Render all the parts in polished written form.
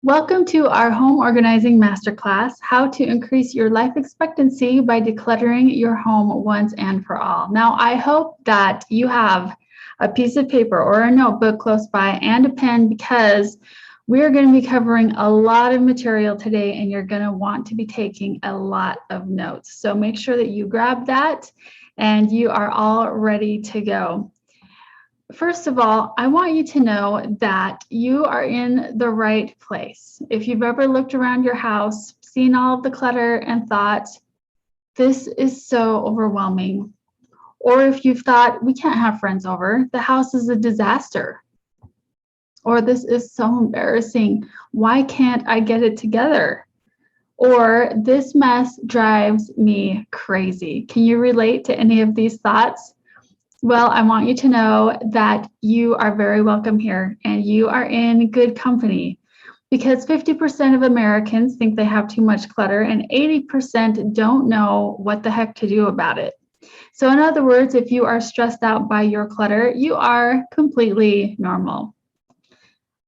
Welcome to our home organizing masterclass, how to increase your life expectancy by decluttering your home once and for all. Now, I hope that you have a piece of paper or a notebook close by and a pen because we're going to be covering a lot of material today and you're going to want to be taking a lot of notes. So make sure that you grab that and you are all ready to go. First of all, I want you to know that you are in the right place. If you've ever looked around your house, seen all of the clutter and thought, this is so overwhelming. Or if you've thought, we can't have friends over, the house is a disaster. Or this is so embarrassing. Why can't I get it together? Or this mess drives me crazy. Can you relate to any of these thoughts? Well, I want you to know that you are very welcome here and you are in good company because 50% of Americans think they have too much clutter and 80% don't know what the heck to do about it. So in other words, if you are stressed out by your clutter, you are completely normal.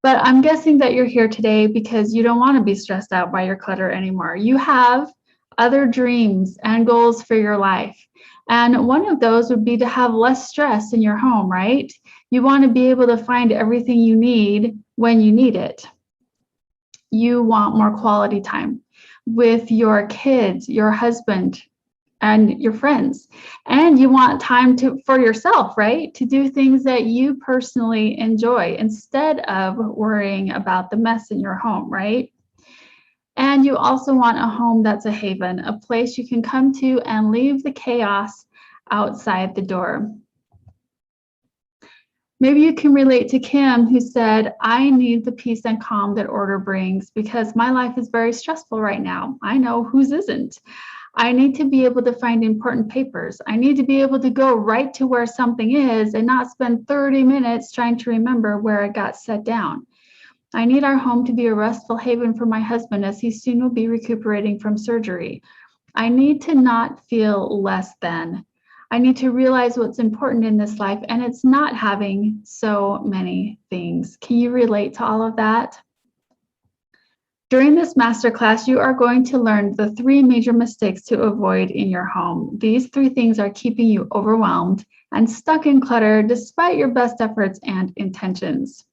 But I'm guessing that you're here today because you don't want to be stressed out by your clutter anymore. You have other dreams and goals for your life. And one of those would be to have less stress in your home, right? You want to be able to find everything you need when you need it. You want more quality time with your kids, your husband, and your friends. And you want time for yourself, right? To do things that you personally enjoy instead of worrying about the mess in your home, right? And you also want a home that's a haven, a place you can come to and leave the chaos outside the door. Maybe you can relate to Kim, who said, I need the peace and calm that order brings because my life is very stressful right now. I know whose isn't. I need to be able to find important papers. I need to be able to go right to where something is and not spend 30 minutes trying to remember where it got set down. I need our home to be a restful haven for my husband as he soon will be recuperating from surgery. I need to not feel less than. I need to realize what's important in this life, and it's not having so many things. Can you relate to all of that? During this masterclass, you are going to learn the 3 major mistakes to avoid in your home. These 3 things are keeping you overwhelmed and stuck in clutter despite your best efforts and intentions.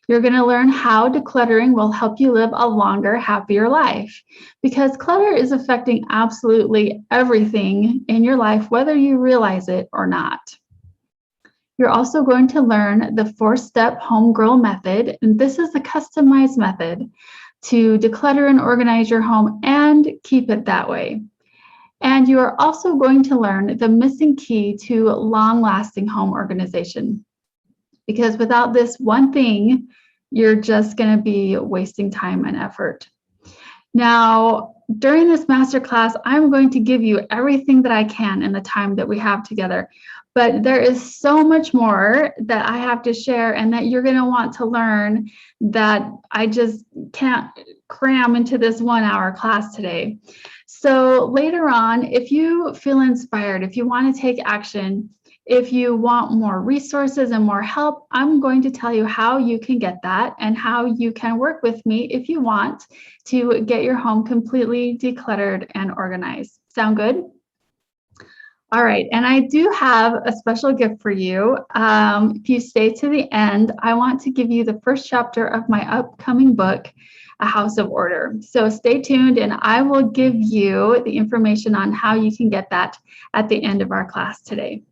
You're going to learn how decluttering will help you live a longer, happier life because clutter is affecting absolutely everything in your life, whether you realize it or not. You're also going to learn the 4-step homegirl method, and this is the customized method to declutter and organize your home and keep it that way. And you are also going to learn the missing key to long-lasting home organization. Because without this one thing, you're just going to be wasting time and effort. Now, during this masterclass, I'm going to give you everything that I can in the time that we have together. But there is so much more that I have to share and that you're going to want to learn that I just can't cram into this 1-hour class today. So later on, if you feel inspired, if you want to take action, if you want more resources and more help, I'm going to tell you how you can get that and how you can work with me if you want to get your home completely decluttered and organized. Sound good? All right, and I do have a special gift for you. If you stay to the end, I want to give you the first chapter of my upcoming book, A House of Order. So stay tuned and I will give you the information on how you can get that at the end of our class today.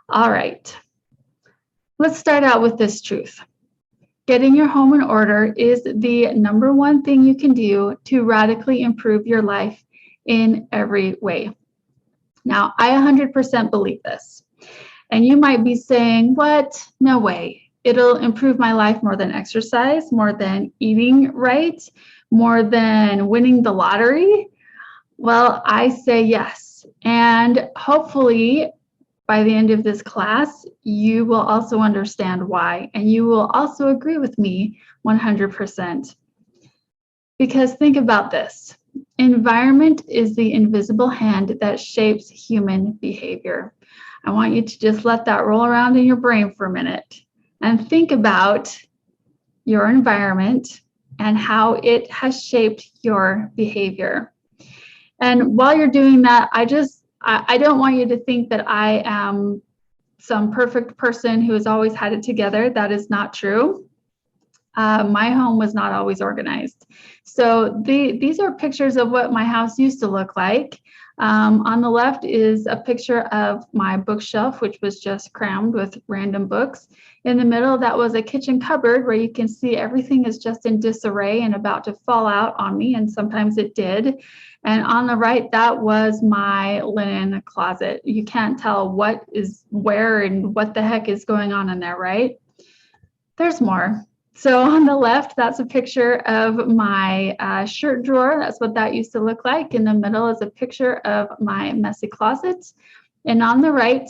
All right, let's start out with this truth. Getting your home in order is the number one thing you can do to radically improve your life in every way. Now, I 100% believe this. And you might be saying, what? No way. It'll improve my life more than exercise, more than eating right, more than winning the lottery. Well, I say yes. And hopefully, by the end of this class, you will also understand why, and you will also agree with me 100%. Because think about this. Environment is the invisible hand that shapes human behavior. I want you to just let that roll around in your brain for a minute and think about your environment and how it has shaped your behavior. And while you're doing that, I don't want you to think that I am some perfect person who has always had it together. That is not true. My home was not always organized. So these are pictures of what my house used to look like. On the left is a picture of my bookshelf, which was just crammed with random books. In the middle, that was a kitchen cupboard where you can see everything is just in disarray and about to fall out on me, and sometimes it did. And on the right, that was my linen closet. You can't tell what is where and what the heck is going on in there, right? There's more. So on the left, that's a picture of my shirt drawer. That's what that used to look like. In the middle is a picture of my messy closet. And on the right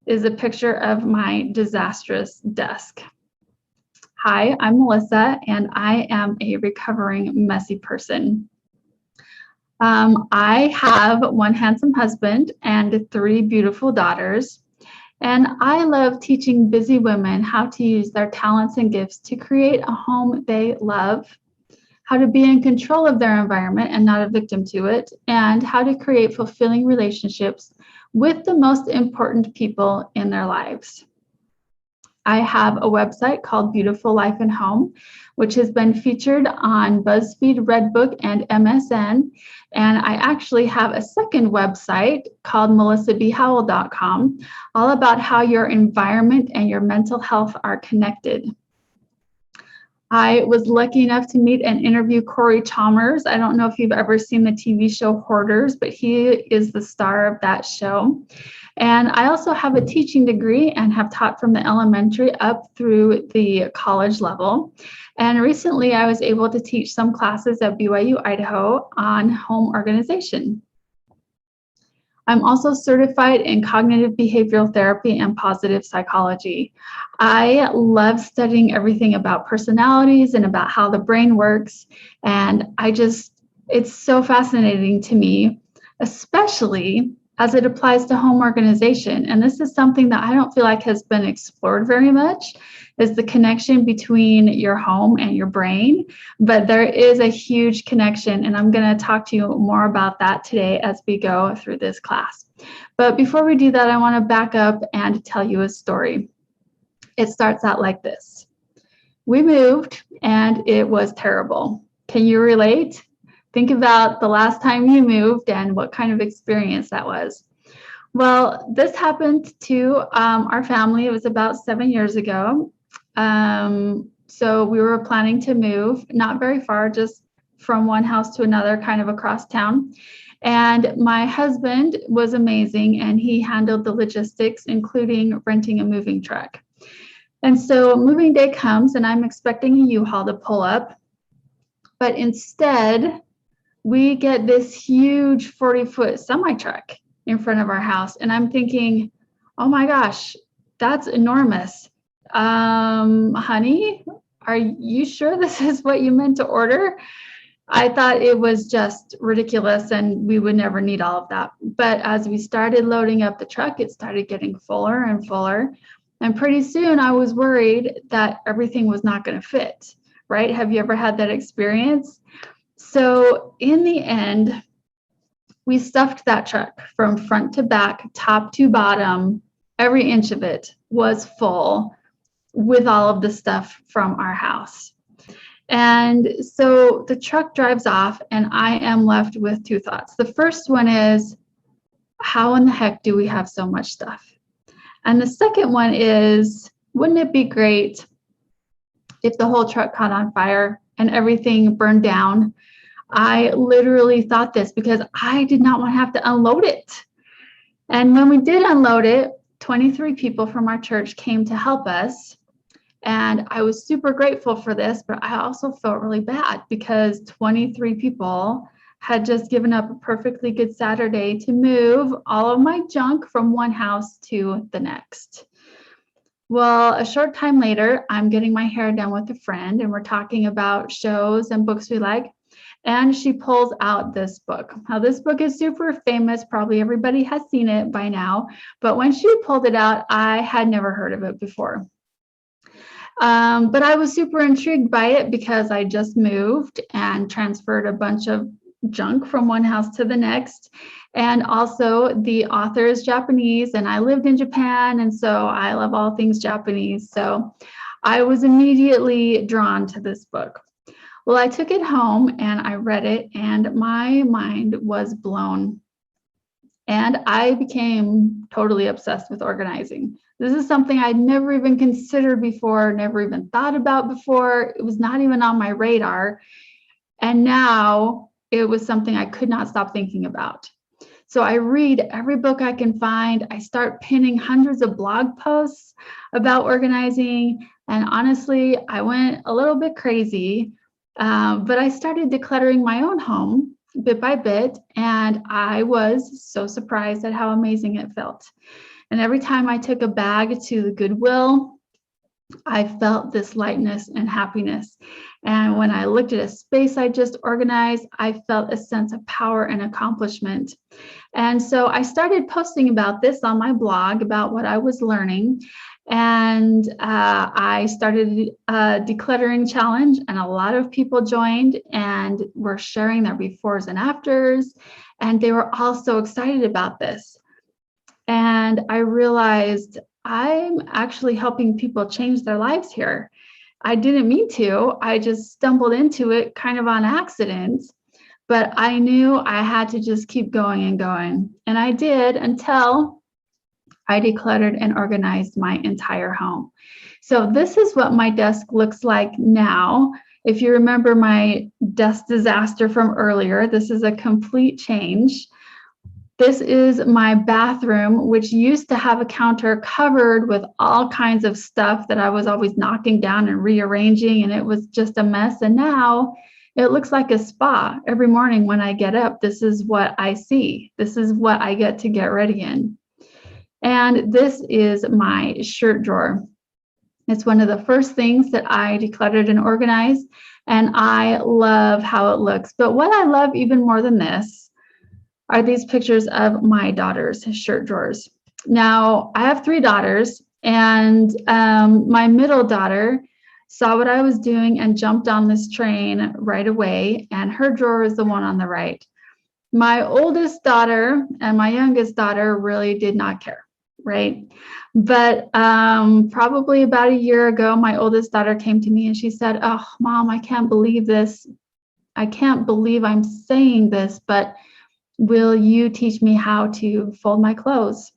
is a picture of my disastrous desk. Hi, I'm Melissa, and I am a recovering messy person. I have one handsome husband and 3 beautiful daughters. And I love teaching busy women how to use their talents and gifts to create a home they love, how to be in control of their environment and not a victim to it, and how to create fulfilling relationships with the most important people in their lives. I have a website called Beautiful Life and Home, which has been featured on BuzzFeed, Redbook, and MSN. And I actually have a second website called melissabhowell.com, all about how your environment and your mental health are connected. I was lucky enough to meet and interview Corey Chalmers. I don't know if you've ever seen the TV show Hoarders, but he is the star of that show. And I also have a teaching degree and have taught from the elementary up through the college level. And recently I was able to teach some classes at BYU, Idaho on home organization. I'm also certified in cognitive behavioral therapy and positive psychology. I love studying everything about personalities and about how the brain works. And it's so fascinating to me, especially as it applies to home organization. And this is something that I don't feel like has been explored very much, is the connection between your home and your brain. But there is a huge connection, and I'm going to talk to you more about that today as we go through this class. But before we do that, I want to back up and tell you a story. It starts out like this. We moved, and it was terrible. Can you relate? Think about the last time you moved and what kind of experience that was. Well, this happened to our family. It was about 7 years ago. So we were planning to move, not very far, just from one house to another, kind of across town. And my husband was amazing, and he handled the logistics, including renting a moving truck. And so moving day comes, and I'm expecting a U-Haul to pull up. But instead, we get this huge 40-foot semi-truck in front of our house. And I'm thinking, oh my gosh, that's enormous. Honey, are you sure this is what you meant to order? I thought it was just ridiculous and we would never need all of that. But as we started loading up the truck, it started getting fuller and fuller. And pretty soon I was worried that everything was not going to fit, right? Have you ever had that experience? So in the end, we stuffed that truck from front to back, top to bottom. Every inch of it was full with all of the stuff from our house. And so the truck drives off, and I am left with 2 thoughts. The first one is, how in the heck do we have so much stuff? And the second one is, wouldn't it be great if the whole truck caught on fire and everything burned down? I literally thought this because I did not want to have to unload it. And when we did unload it, 23 people from our church came to help us. And I was super grateful for this, but I also felt really bad because 23 people had just given up a perfectly good Saturday to move all of my junk from one house to the next. Well, a short time later, I'm getting my hair done with a friend, and we're talking about shows and books we like. And she pulls out this book. Now, this book is super famous. Probably everybody has seen it by now. But when she pulled it out, I had never heard of it before. But I was super intrigued by it because I just moved and transferred a bunch of junk from one house to the next. And also, the author is Japanese, and I lived in Japan, and so I love all things Japanese. So I was immediately drawn to this book. Well, I took it home and I read it, and my mind was blown. And I became totally obsessed with organizing. This is something I'd never even considered before, never even thought about before. It was not even on my radar. And now it was something I could not stop thinking about. So I read every book I can find. I start pinning hundreds of blog posts about organizing. And honestly, I went a little bit crazy, but I started decluttering my own home bit by bit. And I was so surprised at how amazing it felt. And every time I took a bag to the Goodwill, I felt this lightness and happiness. And when I looked at a space I just organized, I felt a sense of power and accomplishment. And so I started posting about this on my blog about what I was learning. And I started a decluttering challenge, and a lot of people joined and were sharing their befores and afters. And they were all so excited about this. And I realized I'm actually helping people change their lives here. I didn't mean to, I just stumbled into it kind of on accident, but I knew I had to just keep going and going. And I did until I decluttered and organized my entire home. So this is what my desk looks like now. If you remember my desk disaster from earlier, this is a complete change. This is my bathroom, which used to have a counter covered with all kinds of stuff that I was always knocking down and rearranging, and it was just a mess. And now it looks like a spa. Every morning when I get up, this is what I see. This is what I get to get ready in. And this is my shirt drawer. It's one of the first things that I decluttered and organized, and I love how it looks. But what I love even more than this are these pictures of my daughters' shirt drawers. Now, I have 3 daughters, and my middle daughter saw what I was doing and jumped on this train right away, and her drawer is the one on the right. My oldest daughter and my youngest daughter really did not care, right? But probably about a year ago, my oldest daughter came to me and she said, "Oh, Mom, I can't believe this. I can't believe I'm saying this, but will you teach me how to fold my clothes?"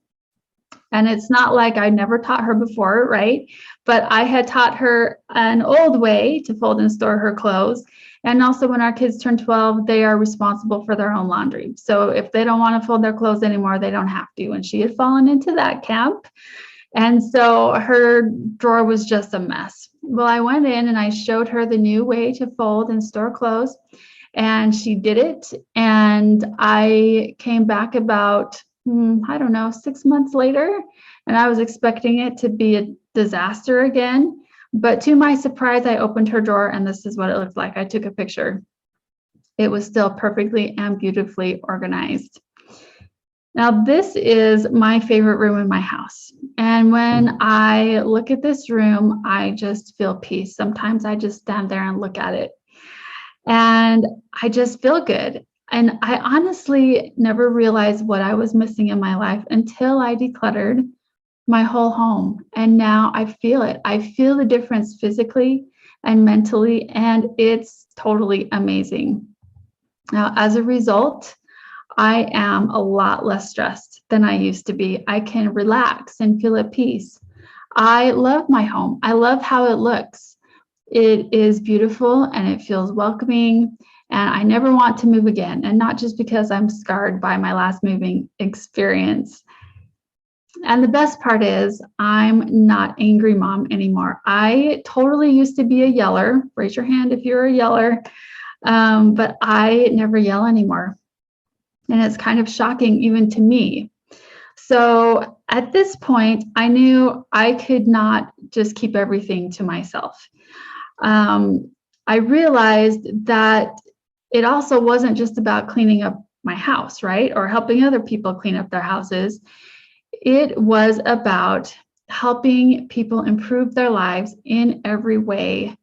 And it's not like I never taught her before, right? But I had taught her an old way to fold and store her clothes. And also, when our kids turn 12, they are responsible for their own laundry. So if they don't want to fold their clothes anymore, they don't have to. And she had fallen into that camp. And so her drawer was just a mess. Well, I went in and I showed her the new way to fold and store clothes. And she did it. And I came back about, I don't know, 6 months later, and I was expecting it to be a disaster again. But to my surprise, I opened her drawer, and this is what it looked like. I took a picture. It was still perfectly and beautifully organized. Now, this is my favorite room in my house. And when I look at this room, I just feel peace. Sometimes I just stand there and look at it, and I just feel good. And I honestly never realized what I was missing in my life until I decluttered my whole home. And now I feel it. I feel the difference physically and mentally, and it's totally amazing. Now, as a result, I am a lot less stressed than I used to be. I can relax and feel at peace. I love my home. I love how it looks. It is beautiful and it feels welcoming, and I never want to move again. And not just because I'm scarred by my last moving experience. And the best part is I'm not angry mom anymore. I totally used to be a yeller. Raise your hand if you're a yeller. But I never yell anymore. And it's kind of shocking even to me. So at this point, I knew I could not just keep everything to myself. I realized that it also wasn't just about cleaning up my house, right? Or helping other people clean up their houses. It was about helping people improve their lives in every way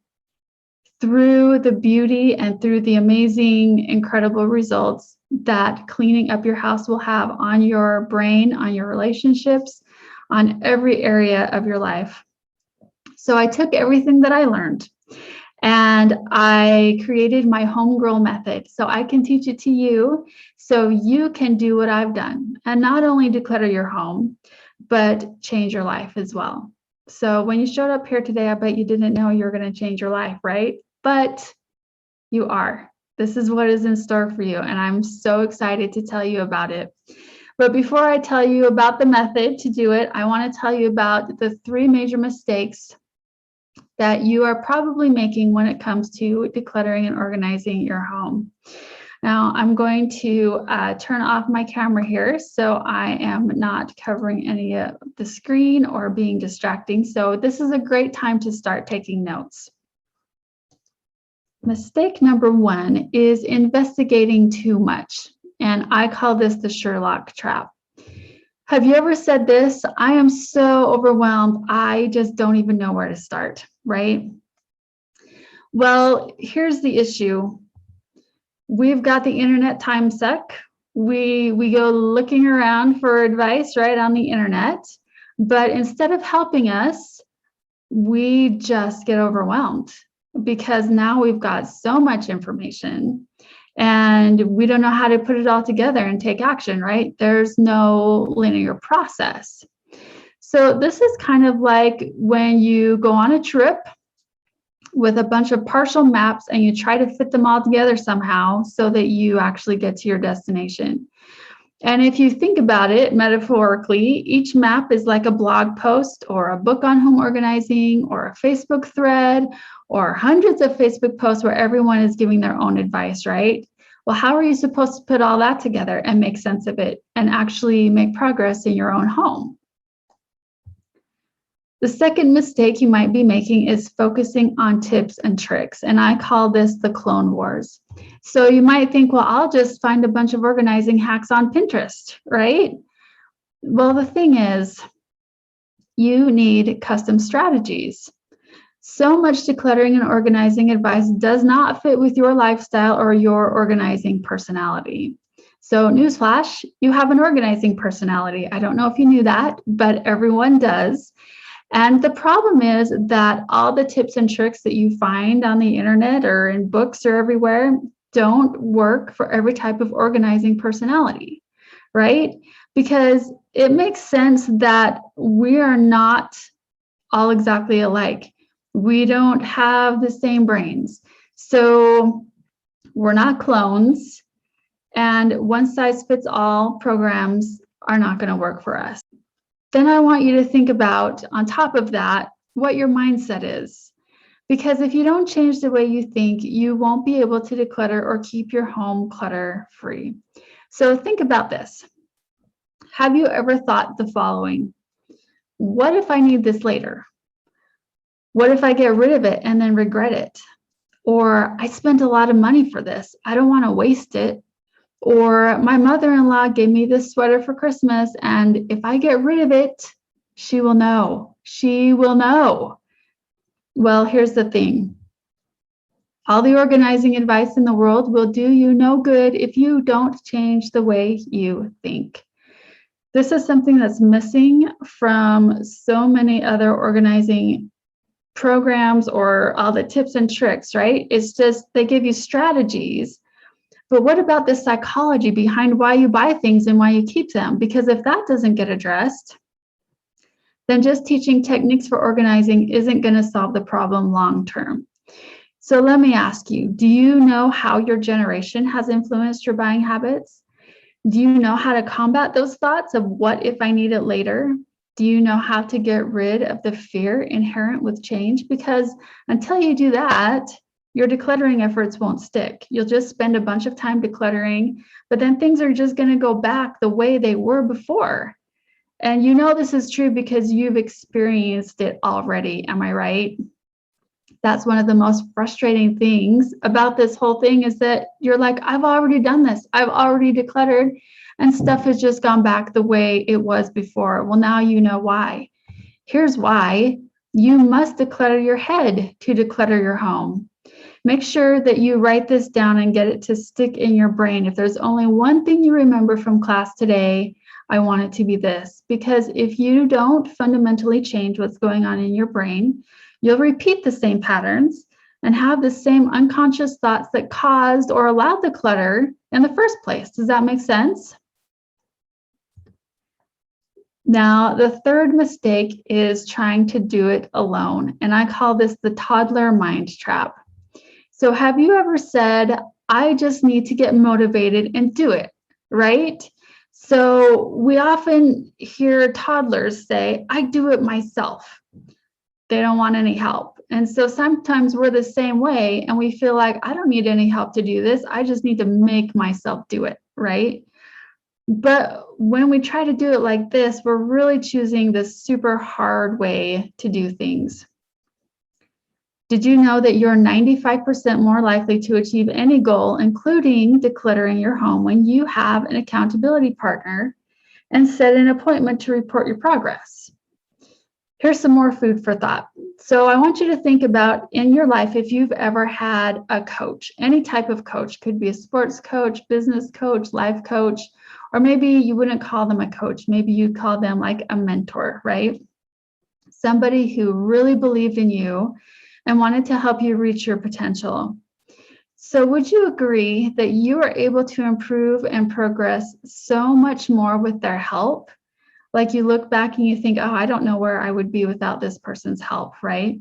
through the beauty and through the amazing, incredible results that cleaning up your house will have on your brain, on your relationships, on every area of your life. So I took everything that I learned and I created my homegirl method so I can teach it to you so you can do what I've done and not only declutter your home, but change your life as well. So when you showed up here today, I bet you didn't know you were going to change your life, right? But you are. This is what is in store for you, and I'm so excited to tell you about it. But before I tell you about the method to do it, I want to tell you about the 3 major mistakes that you are probably making when it comes to decluttering and organizing your home. Now, I'm going to turn off my camera here so I am not covering any of the screen or being distracting. So this is a great time to start taking notes. Mistake number 1 is investigating too much, and I call this the Sherlock trap. Have you ever said this? I am so overwhelmed, I just don't even know where to start, right? Well, here's the issue. We've got the internet time suck. We go looking around for advice right on the internet, but instead of helping us, we just get overwhelmed because now we've got so much information and we don't know how to put it all together and take action, right? There's no linear process. So this is kind of like when you go on a trip with a bunch of partial maps and you try to fit them all together somehow so that you actually get to your destination. And if you think about it metaphorically, each map is like a blog post or a book on home organizing or a Facebook thread or hundreds of Facebook posts where everyone is giving their own advice, right? Well, how are you supposed to put all that together and make sense of it and actually make progress in your own home? The second mistake you might be making is focusing on tips and tricks, and I call this the Clone Wars. So you might think, well, I'll just find a bunch of organizing hacks on Pinterest, right? Well, the thing is, you need custom strategies. So much decluttering and organizing advice does not fit with your lifestyle or your organizing personality. So newsflash, you have an organizing personality. I don't know if you knew that, but everyone does. And the problem is that all the tips and tricks that you find on the internet or in books or everywhere don't work for every type of organizing personality, right? Because it makes sense that we are not all exactly alike. We don't have the same brains. So we're not clones, and one size fits all programs are not going to work for us. Then I want you to think about, on top of that, what your mindset is. Because if you don't change the way you think, you won't be able to declutter or keep your home clutter-free. So think about this. Have you ever thought the following? What if I need this later? What if I get rid of it and then regret it? Or I spent a lot of money for this. I don't want to waste it. Or my mother-in-law gave me this sweater for Christmas, and if I get rid of it, she will know. She will know. Well, here's the thing. All the organizing advice in the world will do you no good if you don't change the way you think. This is something that's missing from so many other organizing programs or all the tips and tricks, right? It's just they give you strategies. But what about the psychology behind why you buy things and why you keep them? Because if that doesn't get addressed, then just teaching techniques for organizing isn't going to solve the problem long term. So let me ask you, do you know how your generation has influenced your buying habits? Do you know how to combat those thoughts of what if I need it later? Do you know how to get rid of the fear inherent with change? Because until you do that, your decluttering efforts won't stick. You'll just spend a bunch of time decluttering, but then things are just going to go back the way they were before. And you know this is true because you've experienced it already. Am I right? That's one of the most frustrating things about this whole thing is that you're like, I've already done this. I've already decluttered and stuff has just gone back the way it was before. Well, now you know why. Here's why. You must declutter your head to declutter your home. Make sure that you write this down and get it to stick in your brain. If there's only one thing you remember from class today, I want it to be this. Because if you don't fundamentally change what's going on in your brain, you'll repeat the same patterns and have the same unconscious thoughts that caused or allowed the clutter in the first place. Does that make sense? Now, the third mistake is trying to do it alone. And I call this the toddler mind trap. So have you ever said, I just need to get motivated and do it, right? So we often hear toddlers say, I do it myself. They don't want any help. And so sometimes we're the same way and we feel like, I don't need any help to do this. I just need to make myself do it, right? But when we try to do it like this, we're really choosing this super hard way to do things. Did you know that you're 95% more likely to achieve any goal, including decluttering your home, when you have an accountability partner and set an appointment to report your progress? Here's some more food for thought. So I want you to think about in your life if you've ever had a coach, any type of coach, could be a sports coach, business coach, life coach, or maybe you wouldn't call them a coach. Maybe you'd call them like a mentor, right? Somebody who really believed in you and wanted to help you reach your potential. So would you agree that you are able to improve and progress so much more with their help? Like you look back and you think, oh, I don't know where I would be without this person's help, right?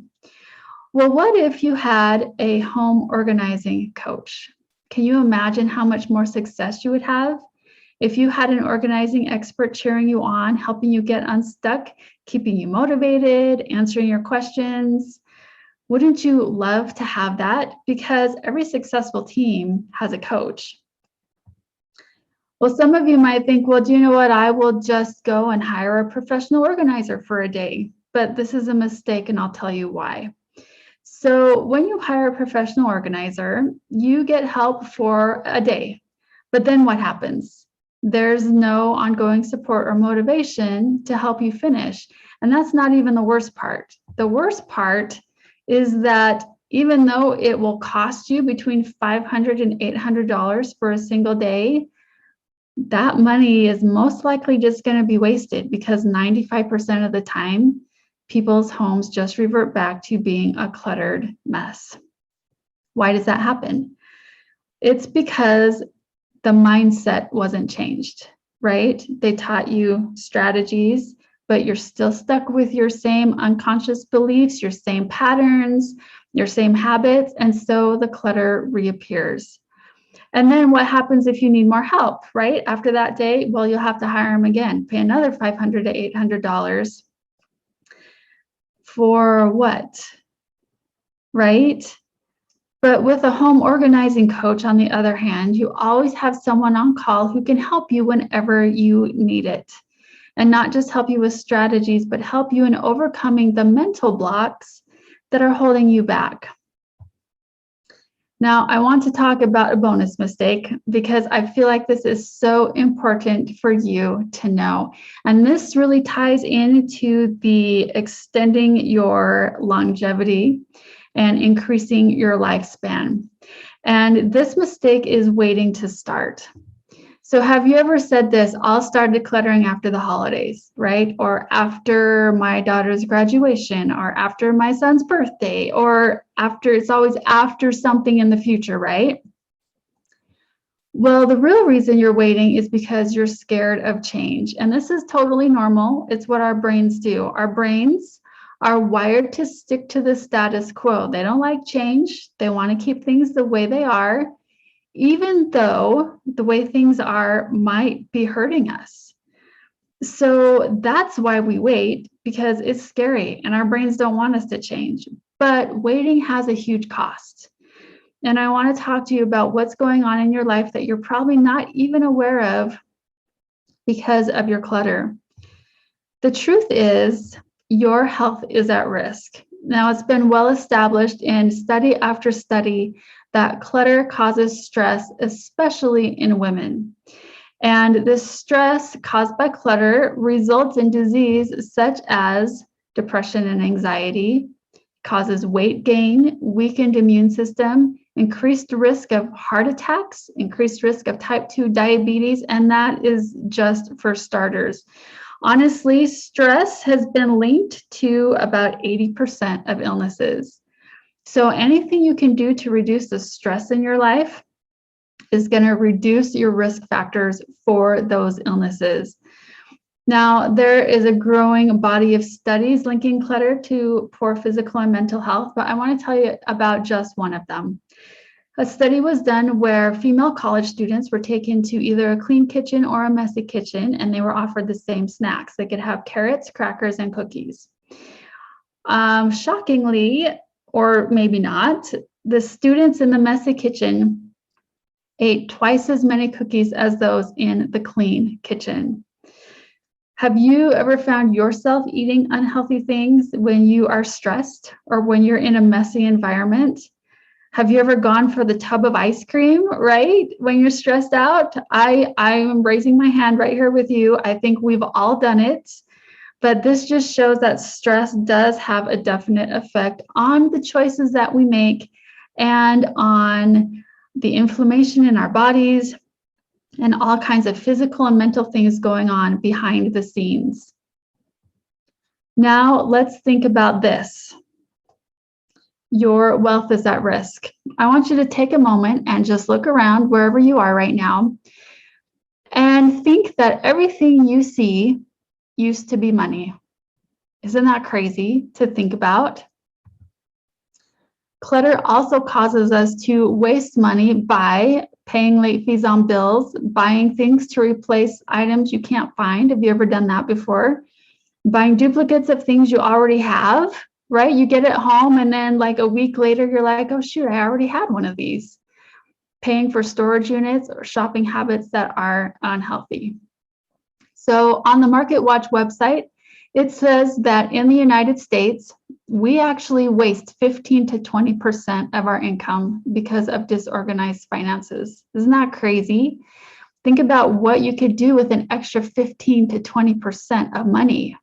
Well, what if you had a home organizing coach? Can you imagine how much more success you would have if you had an organizing expert cheering you on, helping you get unstuck, keeping you motivated, answering your questions? Wouldn't you love to have that? Because every successful team has a coach. Well, some of you might think, well, do you know what? I will just go and hire a professional organizer for a day. But this is a mistake, and I'll tell you why. So when you hire a professional organizer, you get help for a day. But then what happens? There's no ongoing support or motivation to help you finish. And that's not even the worst part. The worst part is that even though it will cost you between $500 and $800 for a single day, that money is most likely just going to be wasted because 95% of the time, people's homes just revert back to being a cluttered mess. Why does that happen? It's because the mindset wasn't changed, right? They taught you strategies, but you're still stuck with your same unconscious beliefs, your same patterns, your same habits, and so the clutter reappears. And then what happens if you need more help, right? After that day, well, you'll have to hire them again, pay another $500 to $800 for what, right? But with a home organizing coach, on the other hand, you always have someone on call who can help you whenever you need it. And not just help you with strategies, but help you in overcoming the mental blocks that are holding you back. Now, I want to talk about a bonus mistake because I feel like this is so important for you to know. And this really ties into the extending your longevity and increasing your lifespan. And this mistake is waiting to start. So have you ever said this, I'll start decluttering after the holidays, right? Or after my daughter's graduation, or after my son's birthday, or after, it's always after something in the future, right? Well, the real reason you're waiting is because you're scared of change. And this is totally normal. It's what our brains do. Our brains are wired to stick to the status quo. They don't like change. They want to keep things the way they are, even though the way things are might be hurting us. So that's why we wait, because it's scary and our brains don't want us to change. But waiting has a huge cost. And I want to talk to you about what's going on in your life that you're probably not even aware of because of your clutter. The truth is, your health is at risk. Now, it's been well established in study after study that clutter causes stress, especially in women. And this stress caused by clutter results in disease such as depression and anxiety, causes weight gain, weakened immune system, increased risk of heart attacks, increased risk of type 2 diabetes, and that is just for starters. Honestly, stress has been linked to about 80% of illnesses. So anything you can do to reduce the stress in your life is going to reduce your risk factors for those illnesses. Now, there is a growing body of studies linking clutter to poor physical and mental health, but I want to tell you about just one of them. A study was done where female college students were taken to either a clean kitchen or a messy kitchen, and they were offered the same snacks. They could have carrots, crackers, and cookies. Shockingly, or maybe not, the students in the messy kitchen ate twice as many cookies as those in the clean kitchen. Have you ever found yourself eating unhealthy things when you are stressed or when you're in a messy environment? Have you ever gone for the tub of ice cream, right? When you're stressed out? I am raising my hand right here with you. I think we've all done it. But this just shows that stress does have a definite effect on the choices that we make and on the inflammation in our bodies, and all kinds of physical and mental things going on behind the scenes. Now, let's think about this. Your wealth is at risk. I want you to take a moment and just look around wherever you are right now and think that everything you see used to be money. Isn't that crazy to think about? Clutter also causes us to waste money by paying late fees on bills, buying things to replace items you can't find. Have you ever done that before? Buying duplicates of things you already have, right? You get it home and then like a week later, you're like, oh shoot, I already had one of these. Paying for storage units or shopping habits that are unhealthy. So on the MarketWatch website, it says that in the United States, we actually waste 15 to 20% of our income because of disorganized finances. Isn't that crazy? Think about what you could do with an extra 15 to 20% of money.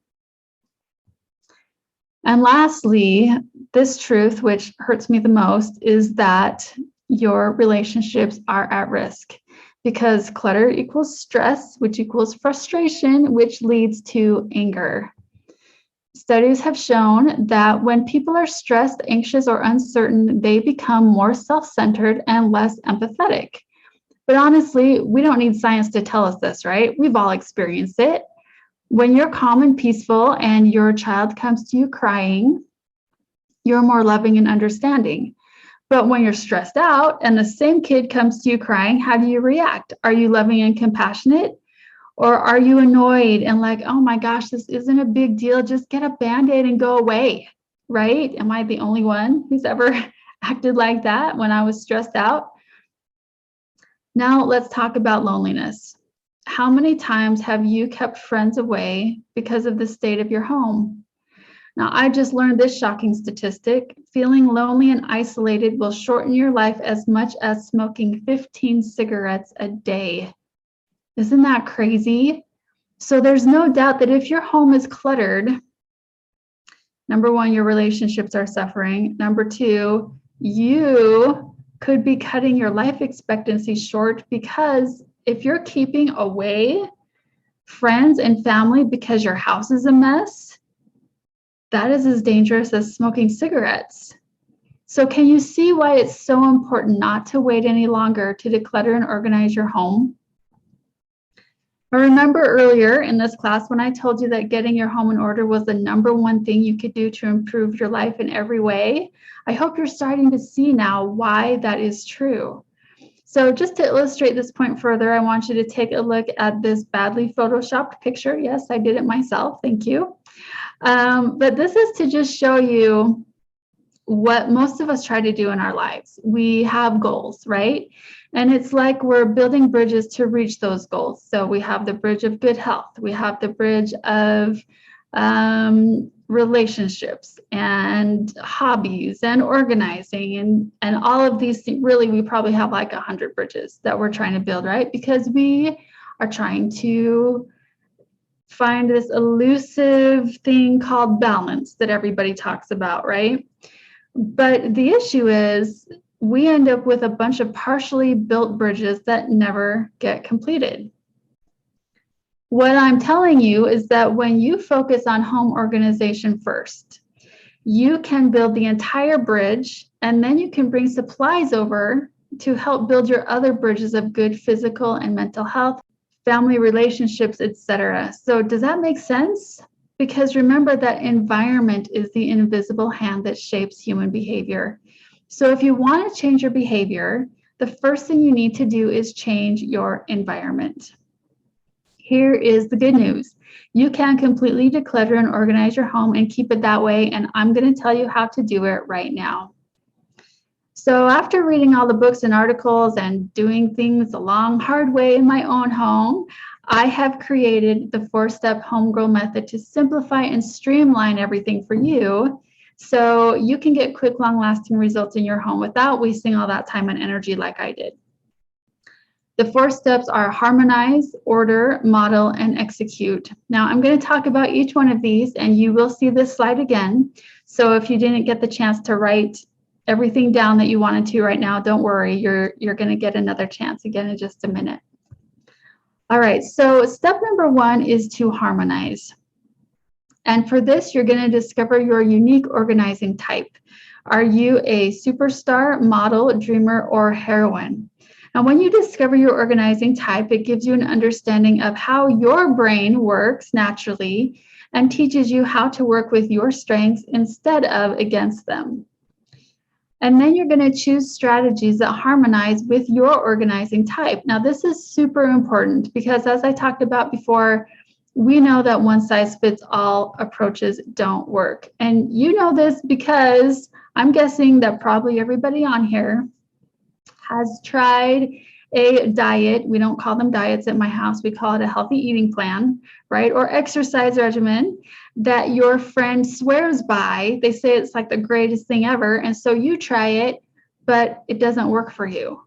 And lastly, this truth, which hurts me the most, is that your relationships are at risk because clutter equals stress, which equals frustration, which leads to anger. Studies have shown that when people are stressed, anxious, or uncertain, they become more self-centered and less empathetic. But honestly, we don't need science to tell us this, right? We've all experienced it. When you're calm and peaceful and your child comes to you crying, you're more loving and understanding. But when you're stressed out and the same kid comes to you crying, how do you react? Are you loving and compassionate? Or are you annoyed and like, oh my gosh, this isn't a big deal. Just get a Band-Aid and go away, right? Am I the only one who's ever acted like that when I was stressed out? Now let's talk about loneliness. How many times have you kept friends away because of the state of your home? Now, I just learned this shocking statistic. Feeling lonely and isolated will shorten your life as much as smoking 15 cigarettes a day. Isn't that crazy? So there's no doubt that if your home is cluttered, number one, your relationships are suffering. Number two, you could be cutting your life expectancy short, because if you're keeping away friends and family because your house is a mess, that is as dangerous as smoking cigarettes. So can you see why it's so important not to wait any longer to declutter and organize your home? I remember earlier in this class when I told you that getting your home in order was the number one thing you could do to improve your life in every way. I hope you're starting to see now why that is true. So just to illustrate this point further, I want you to take a look at this badly photoshopped picture. Yes, I did it myself. Thank you. But this is to just show you what most of us try to do in our lives. We have goals, right? And it's like we're building bridges to reach those goals. So we have the bridge of good health. We have the bridge of relationships and hobbies and organizing and all of these things. Really, we probably have like 100 bridges that we're trying to build, right? Because we are trying to find this elusive thing called balance that everybody talks about, right? But the issue is we end up with a bunch of partially built bridges that never get completed. What I'm telling you is that when you focus on home organization first, you can build the entire bridge, and then you can bring supplies over to help build your other bridges of good physical and mental health, family relationships, etc. So does that make sense? Because remember that environment is the invisible hand that shapes human behavior. So if you want to change your behavior, the first thing you need to do is change your environment. Here is the good news. You can completely declutter and organize your home and keep it that way, and I'm going to tell you how to do it right now. So after reading all the books and articles and doing things the long, hard way in my own home, I have created the 4-step homegrown method to simplify and streamline everything for you so you can get quick, long-lasting results in your home without wasting all that time and energy like I did. The 4 steps are harmonize, order, model, and execute. Now, I'm going to talk about each one of these, and you will see this slide again. So if you didn't get the chance to write everything down that you wanted to right now, don't worry, you're going to get another chance again in just a minute. All right, so step number 1 is to harmonize. And for this, you're going to discover your unique organizing type. Are you a superstar, model, dreamer, or heroine? And when you discover your organizing type, it gives you an understanding of how your brain works naturally and teaches you how to work with your strengths instead of against them. And then you're going to choose strategies that harmonize with your organizing type. Now, this is super important because, as I talked about before, we know that one-size-fits-all approaches don't work. And you know this because I'm guessing that probably everybody on here has tried a diet. We don't call them diets at my house. We call it a healthy eating plan, right? Or exercise regimen that your friend swears by. They say it's like the greatest thing ever. And so you try it, but it doesn't work for you,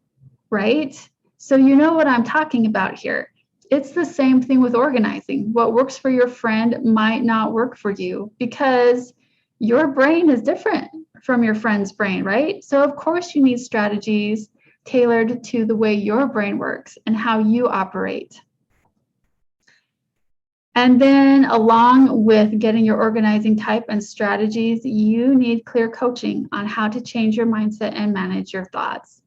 right? So you know what I'm talking about here. It's the same thing with organizing. What works for your friend might not work for you because your brain is different from your friend's brain, right? So of course you need strategies tailored to the way your brain works and how you operate. And then along with getting your organizing type and strategies, you need clear coaching on how to change your mindset and manage your thoughts.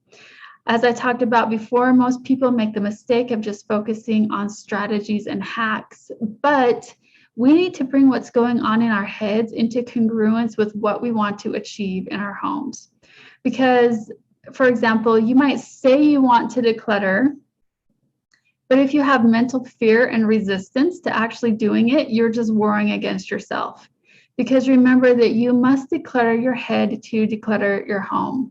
As I talked about before, most people make the mistake of just focusing on strategies and hacks, but we need to bring what's going on in our heads into congruence with what we want to achieve in our homes. Because, for example, you might say you want to declutter, but if you have mental fear and resistance to actually doing it, you're just warring against yourself. Because remember that you must declutter your head to declutter your home.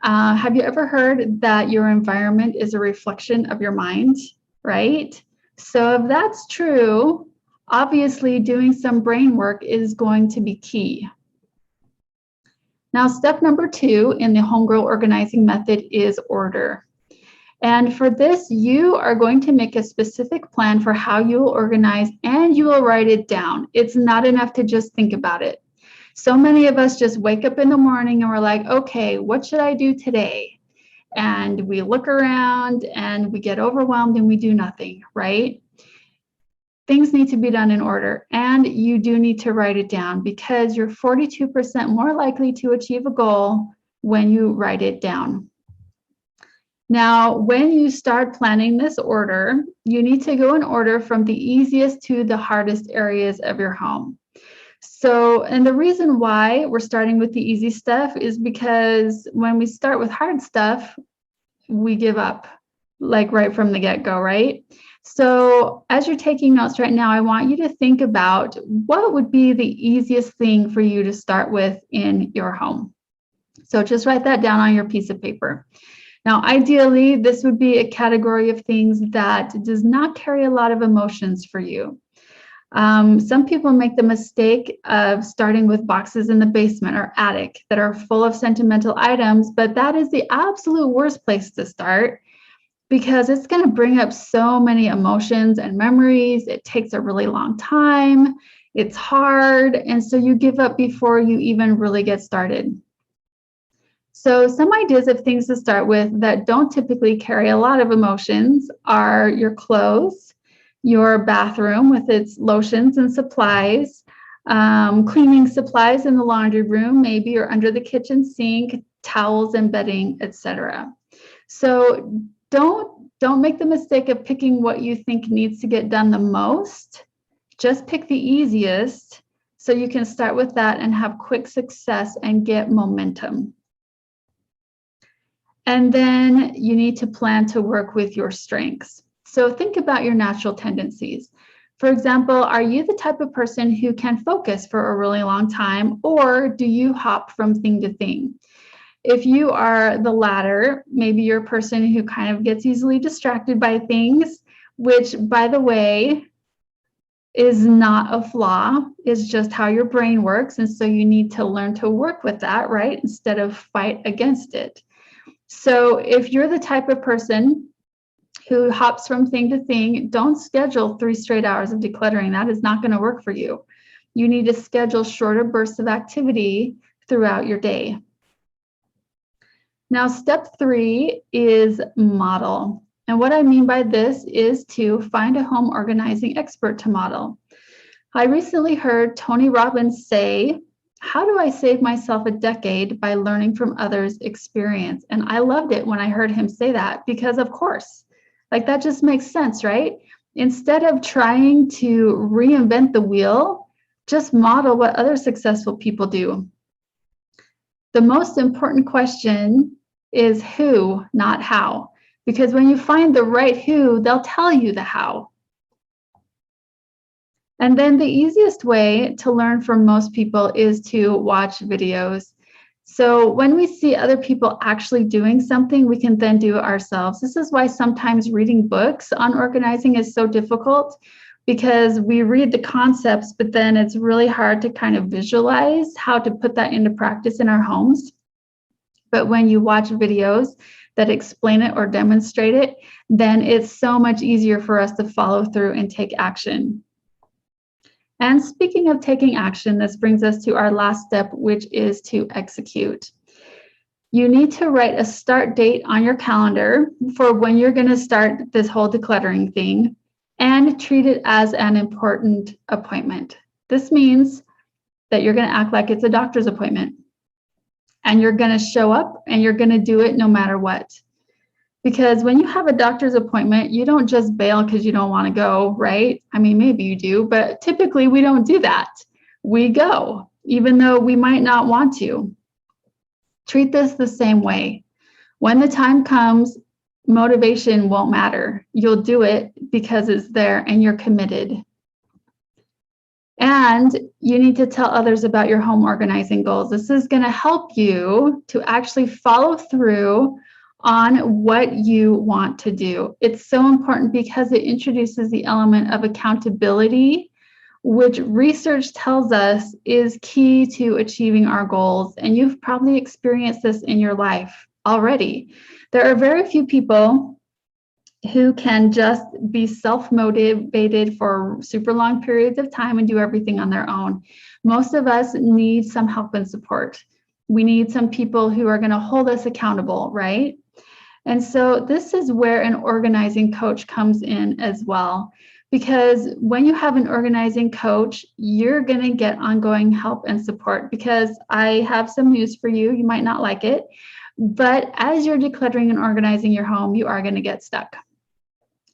Have you ever heard that your environment is a reflection of your mind, right? So if that's true, obviously doing some brain work is going to be key. Now, step number 2 in the homegrown organizing method is order. And for this, you are going to make a specific plan for how you will organize and you will write it down. It's not enough to just think about it. So many of us just wake up in the morning and we're like, okay, what should I do today? And we look around and we get overwhelmed and we do nothing, right? Things need to be done in order, and you do need to write it down because you're 42% more likely to achieve a goal when you write it down. Now, when you start planning this order, you need to go in order from the easiest to the hardest areas of your home. So, and the reason why we're starting with the easy stuff is because when we start with hard stuff, we give up like right from the get-go, right? So as you're taking notes right now, I want you to think about what would be the easiest thing for you to start with in your home. So just write that down on your piece of paper. Now, ideally, this would be a category of things that does not carry a lot of emotions for you. Some people make the mistake of starting with boxes in the basement or attic that are full of sentimental items, but that is the absolute worst place to start. because it's going to bring up so many emotions and memories. It takes a really long time. It's hard. And so you give up before you even really get started. So some ideas of things to start with that don't typically carry a lot of emotions are your clothes, your bathroom with its lotions and supplies, cleaning supplies in the laundry room, maybe, or under the kitchen sink, towels and bedding, etc. So don't make the mistake of picking what you think needs to get done the most. Just pick the easiest so you can start with that and have quick success and get momentum. And then you need to plan to work with your strengths. So think about your natural tendencies. For example, are you the type of person who can focus for a really long time, or do you hop from thing to thing? If you are the latter, maybe you're a person who kind of gets easily distracted by things, which, by the way, is not a flaw, is just how your brain works. And so you need to learn to work with that, right? Instead of fight against it. So if you're the type of person who hops from thing to thing, don't schedule 3 straight hours of decluttering. That is not going to work for you. You need to schedule shorter bursts of activity throughout your day. Now, step 3 is model. And what I mean by this is to find a home organizing expert to model. I recently heard Tony Robbins say, "How do I save myself a decade by learning from others' experience?" And I loved it when I heard him say that, because of course, like, that just makes sense, right? Instead of trying to reinvent the wheel, just model what other successful people do. The most important question is who, not how. Because when you find the right who, they'll tell you the how. And then the easiest way to learn from most people is to watch videos. So when we see other people actually doing something, we can then do it ourselves. This is why sometimes reading books on organizing is so difficult, because we read the concepts, but then it's really hard to kind of visualize how to put that into practice in our homes. But when you watch videos that explain it or demonstrate it, then it's so much easier for us to follow through and take action. And speaking of taking action, this brings us to our last step, which is to execute. You need to write a start date on your calendar for when you're going to start this whole decluttering thing, and treat it as an important appointment. This means that you're going to act like it's a doctor's appointment, and you're going to show up and you're going to do it no matter what. Because when you have a doctor's appointment, you don't just bail because you don't want to go, right? I mean, maybe you do, but typically we don't do that. We go, even though we might not want to. Treat this the same way. When the time comes, motivation won't matter. You'll do it because it's there and you're committed. And you need to tell others about your home organizing goals. This is going to help you to actually follow through on what you want to do. It's so important because it introduces the element of accountability, which research tells us is key to achieving our goals. And you've probably experienced this in your life already. There are very few people who can just be self-motivated for super long periods of time and do everything on their own. Most of us need some help and support. We need some people who are going to hold us accountable, right? And so this is where an organizing coach comes in as well. Because when you have an organizing coach, you're going to get ongoing help and support. Because I have some news for you. You might not like it, but as you're decluttering and organizing your home, you are going to get stuck.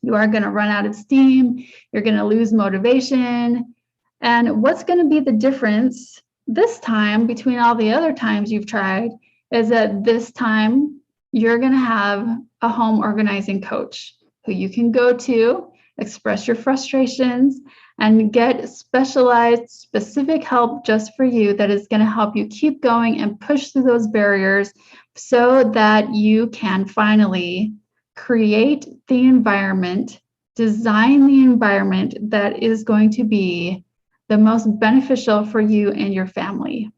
You are going to run out of steam. You're going to lose motivation. And what's going to be the difference this time between all the other times you've tried is that this time you're going to have a home organizing coach who you can go to, express your frustrations, and get specialized, specific help just for you that is going to help you keep going and push through those barriers so that you can finally create the environment, design the environment that is going to be the most beneficial for you and your family.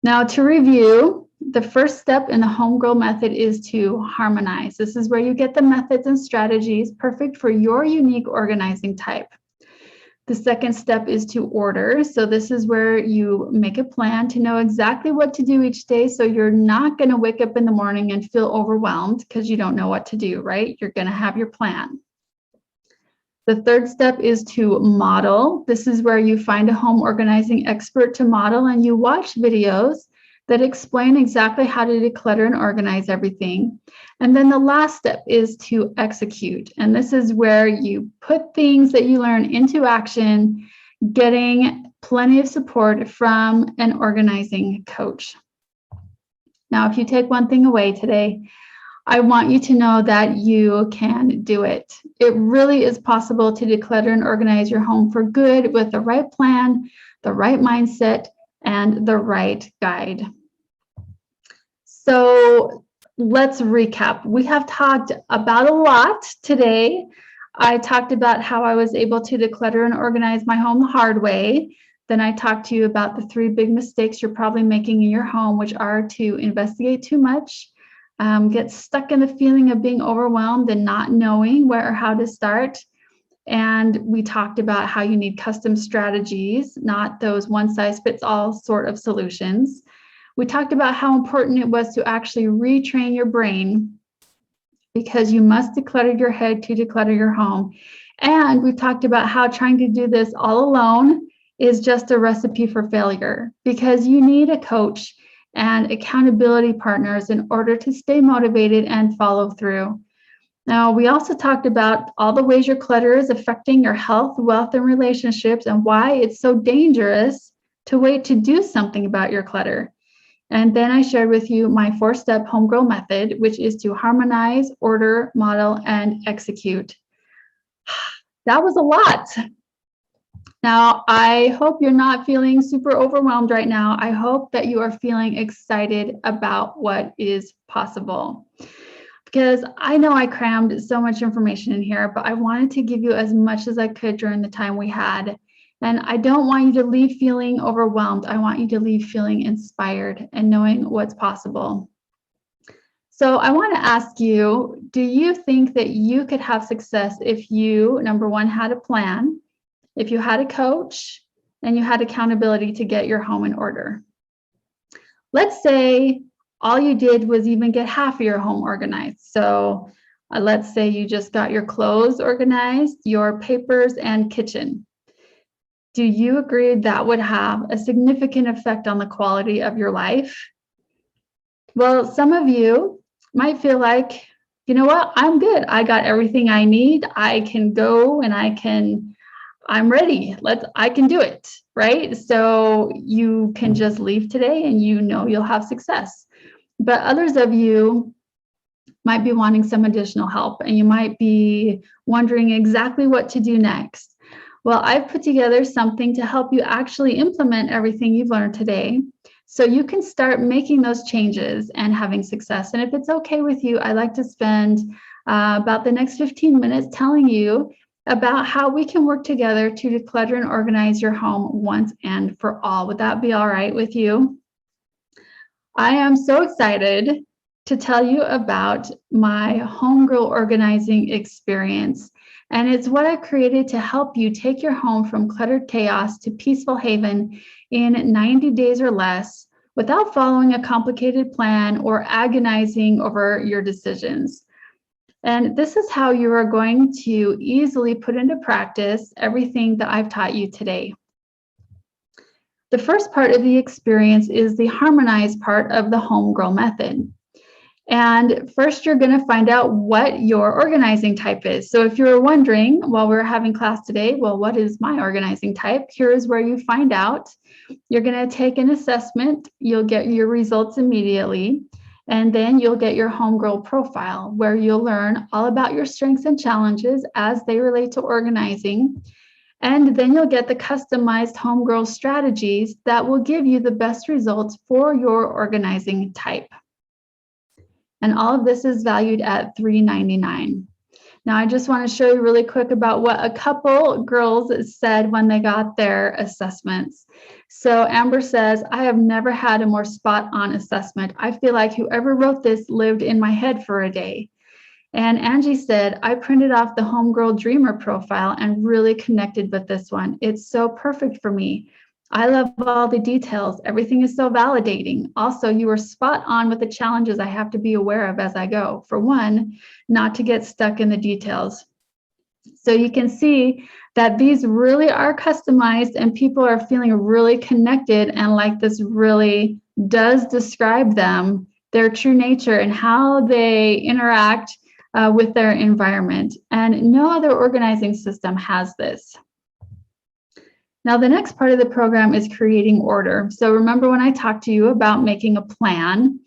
Now, to review, The first step in the homegirl method is to harmonize. This is where you get the methods and strategies perfect for your unique organizing type. The second step is to order. So this is where you make a plan to know exactly what to do each day. So you're not going to wake up in the morning and feel overwhelmed because you don't know what to do, right? You're going to have your plan. The third step is to model. This is where you find a home organizing expert to model and you watch videos that explain exactly how to declutter and organize everything. And then the last step is to execute. And this is where you put things that you learn into action, getting plenty of support from an organizing coach. Now, if you take one thing away today, I want you to know that you can do it. It really is possible to declutter and organize your home for good with the right plan, the right mindset, and the right guide. So let's recap. We have talked about a lot today. I talked about how I was able to declutter and organize my home the hard way. Then I talked to you about the 3 big mistakes you're probably making in your home, which are to investigate too much, get stuck in the feeling of being overwhelmed and not knowing where or how to start. And we talked about how you need custom strategies, not those one-size-fits-all sort of solutions. We talked about how important it was to actually retrain your brain because you must declutter your head to declutter your home. And we talked about how trying to do this all alone is just a recipe for failure because you need a coach and accountability partners in order to stay motivated and follow through. Now, we also talked about all the ways your clutter is affecting your health, wealth, and relationships and why it's so dangerous to wait to do something about your clutter. And then I shared with you my 4-step homegirl method, which is to harmonize, order, model, and execute. That was a lot. Now, I hope you're not feeling super overwhelmed right now. I hope that you are feeling excited about what is possible. Because I know I crammed so much information in here, but I wanted to give you as much as I could during the time we had. And I don't want you to leave feeling overwhelmed. I want you to leave feeling inspired and knowing what's possible. So I want to ask you, do you think that you could have success if you, number one, had a plan, if you had a coach, and you had accountability to get your home in order? Let's say all you did was even get half of your home organized. So let's say you just got your clothes organized, your papers, and kitchen. Do you agree that would have a significant effect on the quality of your life? Well, some of you might feel like, you know what, I'm good. I got everything I need. I can go and I'm ready. I can do it, right? So you can just leave today and you know you'll have success. But others of you might be wanting some additional help and you might be wondering exactly what to do next. Well, I've put together something to help you actually implement everything you've learned today so you can start making those changes and having success. And if it's okay with you, I'd like to spend about the next 15 minutes telling you about how we can work together to declutter and organize your home once and for all. Would that be all right with you? I am so excited to tell you about my homegirl organizing experience. And it's what I created to help you take your home from cluttered chaos to peaceful haven in 90 days or less without following a complicated plan or agonizing over your decisions. And this is how you are going to easily put into practice everything that I've taught you today. The first part of the experience is the harmonized part of the homegirl method. And first, you're going to find out what your organizing type is. So if you were wondering while we were having class today, well, what is my organizing type? Here's where you find out. You're going to take an assessment. You'll get your results immediately. And then you'll get your homegirl profile, where you'll learn all about your strengths and challenges as they relate to organizing. And then you'll get the customized homegirl strategies that will give you the best results for your organizing type. And all of this is valued at $3.99. Now, I just want to show you really quick about what a couple girls said when they got their assessments. So Amber says, I have never had a more spot-on assessment. I feel like whoever wrote this lived in my head for a day. And Angie said, I printed off the Homegirl Dreamer profile and really connected with this one. It's so perfect for me. I love all the details. Everything is so validating. Also, you are spot on with the challenges I have to be aware of as I go. For one, not to get stuck in the details. So you can see that these really are customized and people are feeling really connected, and like this really does describe them, their true nature and how they interact with their environment. And no other organizing system has this. Now, the next part of the program is creating order. So remember when I talked to you about making a plan,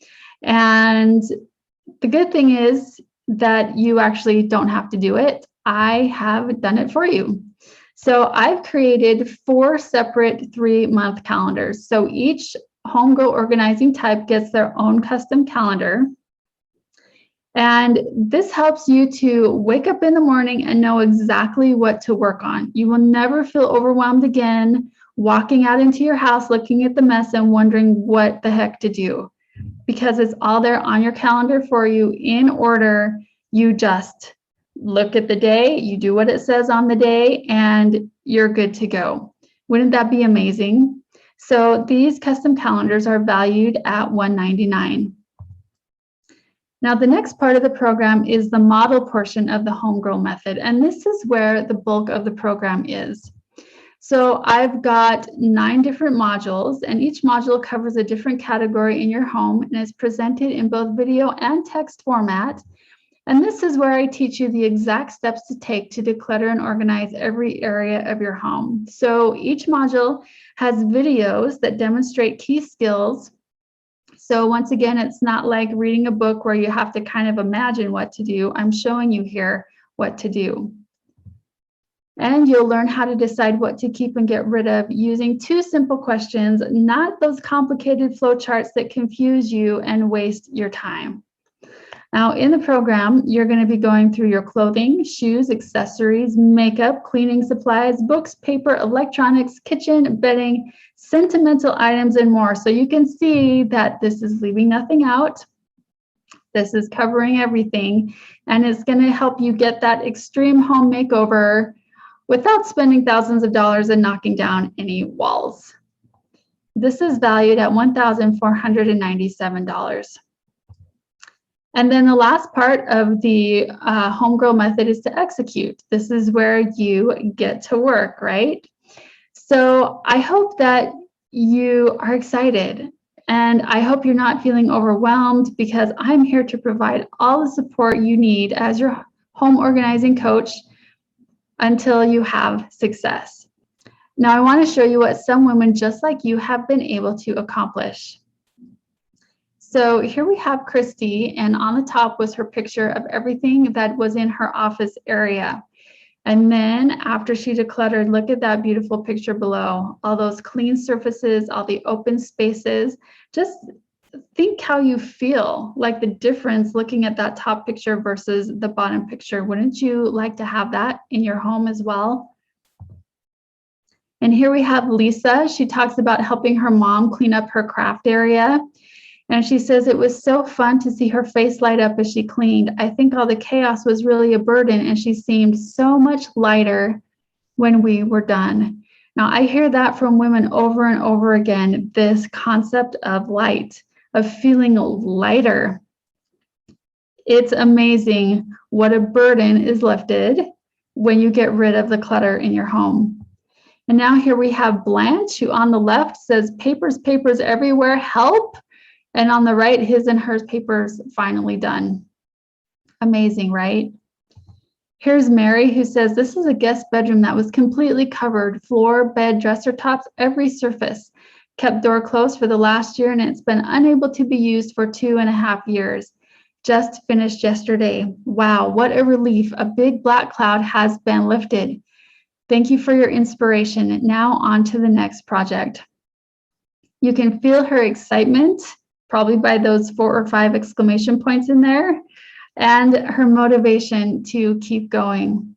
and the good thing is that you actually don't have to do it. I have done it for you. So I've created 4 separate 3-month calendars. So each Homegirl organizing type gets their own custom calendar. And this helps you to wake up in the morning and know exactly what to work on. You will never feel overwhelmed again, walking out into your house, looking at the mess and wondering what the heck to do, because it's all there on your calendar for you in order. You just look at the day, you do what it says on the day, and you're good to go. Wouldn't that be amazing? So these custom calendars are valued at $199. Now, the next part of the program is the model portion of the Homegirl method, and this is where the bulk of the program is. So I've got 9 different modules, and each module covers a different category in your home and is presented in both video and text format. And this is where I teach you the exact steps to take to declutter and organize every area of your home. So each module has videos that demonstrate key skills. So once again, it's not like reading a book where you have to kind of imagine what to do. I'm showing you here what to do. And you'll learn how to decide what to keep and get rid of using 2 simple questions, not those complicated flowcharts that confuse you and waste your time. Now, in the program, you're going to be going through your clothing, shoes, accessories, makeup, cleaning supplies, books, paper, electronics, kitchen, bedding, sentimental items, and more. So you can see that this is leaving nothing out. This is covering everything, and it's going to help you get that extreme home makeover without spending thousands of dollars and knocking down any walls. This is valued at $1,497. And then the last part of the Homegirl method is to execute. This is where you get to work, right? So I hope that you are excited, and I hope you're not feeling overwhelmed, because I'm here to provide all the support you need as your home organizing coach until you have success. Now, I want to show you what some women just like you have been able to accomplish. So here we have Christy, and on the top was her picture of everything that was in her office area. And then after she decluttered, look at that beautiful picture below. All those clean surfaces, all the open spaces. Just think how you feel, like the difference looking at that top picture versus the bottom picture. Wouldn't you like to have that in your home as well? And here we have Lisa. She talks about helping her mom clean up her craft area. And she says it was so fun to see her face light up as she cleaned. I think all the chaos was really a burden, and she seemed so much lighter when we were done. Now, I hear that from women over and over again, this concept of light, of feeling lighter. It's amazing what a burden is lifted when you get rid of the clutter in your home. And now here we have Blanche, who on the left says, papers, papers everywhere, help. And on the right, his and hers papers finally done. Amazing, right? Here's Mary, who says, this is a guest bedroom that was completely covered, floor, bed, dresser tops, every surface. Kept door closed for the last year, and it's been unable to be used for 2.5 years. Just finished yesterday. Wow, what a relief. A big black cloud has been lifted. Thank you for your inspiration. Now on to the next project. You can feel her excitement, probably by those 4 or 5 exclamation points in there. and her motivation to keep going.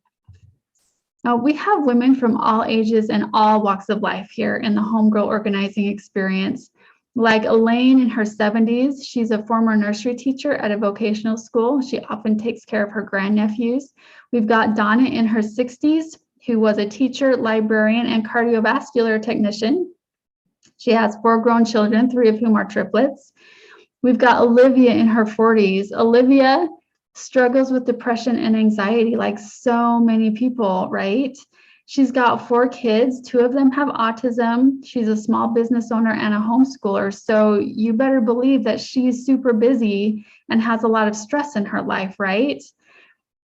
Now, we have women from all ages and all walks of life here in the Homegirl Organizing Experience. Like Elaine in her 70s, she's a former nursery teacher at a vocational school. She often takes care of her grandnephews. We've got Donna in her 60s, who was a teacher, librarian, and cardiovascular technician. She has 4 grown children, 3 of whom are triplets. We've got Olivia in her 40s. Olivia struggles with depression and anxiety like so many people, right? She's got 4 kids. 2 of them have autism. She's a small business owner and a homeschooler. So you better believe that she's super busy and has a lot of stress in her life, right?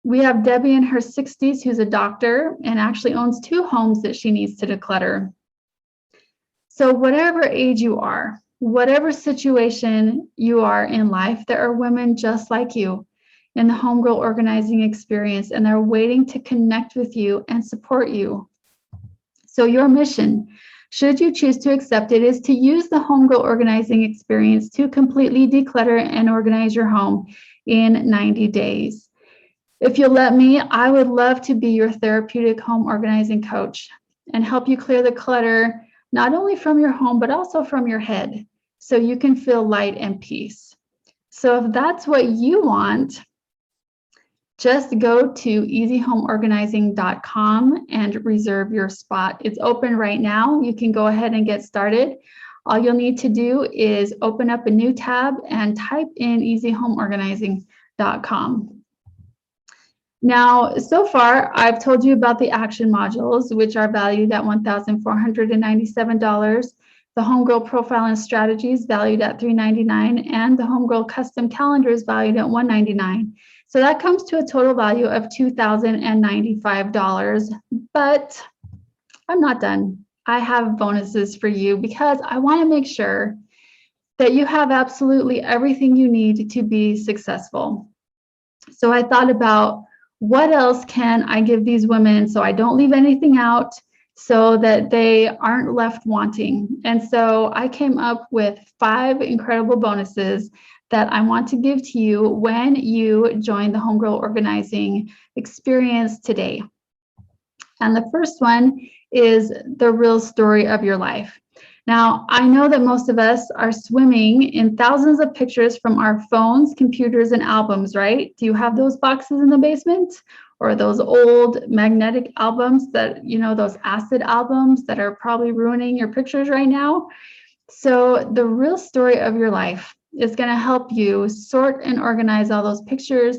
We have Debbie in her 60s, who's a doctor and actually owns 2 homes that she needs to declutter. So whatever age you are, whatever situation you are in life, there are women just like you in the Homegirl Organizing Experience, and they're waiting to connect with you and support you. So your mission, should you choose to accept it, is to use the Homegirl Organizing Experience to completely declutter and organize your home in 90 days. If you'll let me, I would love to be your therapeutic home organizing coach and help you clear the clutter, not only from your home, but also from your head, so you can feel light and peace. So if that's what you want, just go to easyhomeorganizing.com and reserve your spot. It's open right now. You can go ahead and get started. All you'll need to do is open up a new tab and type in easyhomeorganizing.com. Now, so far, I've told you about the action modules, which are valued at $1,497, the Homegirl Profile and Strategies valued at $399, and the Homegirl Custom Calendars valued at $199. So that comes to a total value of $2,095, but I'm not done. I have bonuses for you because I want to make sure that you have absolutely everything you need to be successful. So I thought about, what else can I give these women so I don't leave anything out, so that they aren't left wanting? And so I came up with 5 incredible bonuses that I want to give to you when you join the Homegirl Organizing Experience today. And the first one is the real story of your life. Now, I know that most of us are swimming in thousands of pictures from our phones, computers, and albums, right? Do you have those boxes in the basement? Or those old magnetic albums that, those acid albums that are probably ruining your pictures right now? So the real story of your life is going to help you sort and organize all those pictures,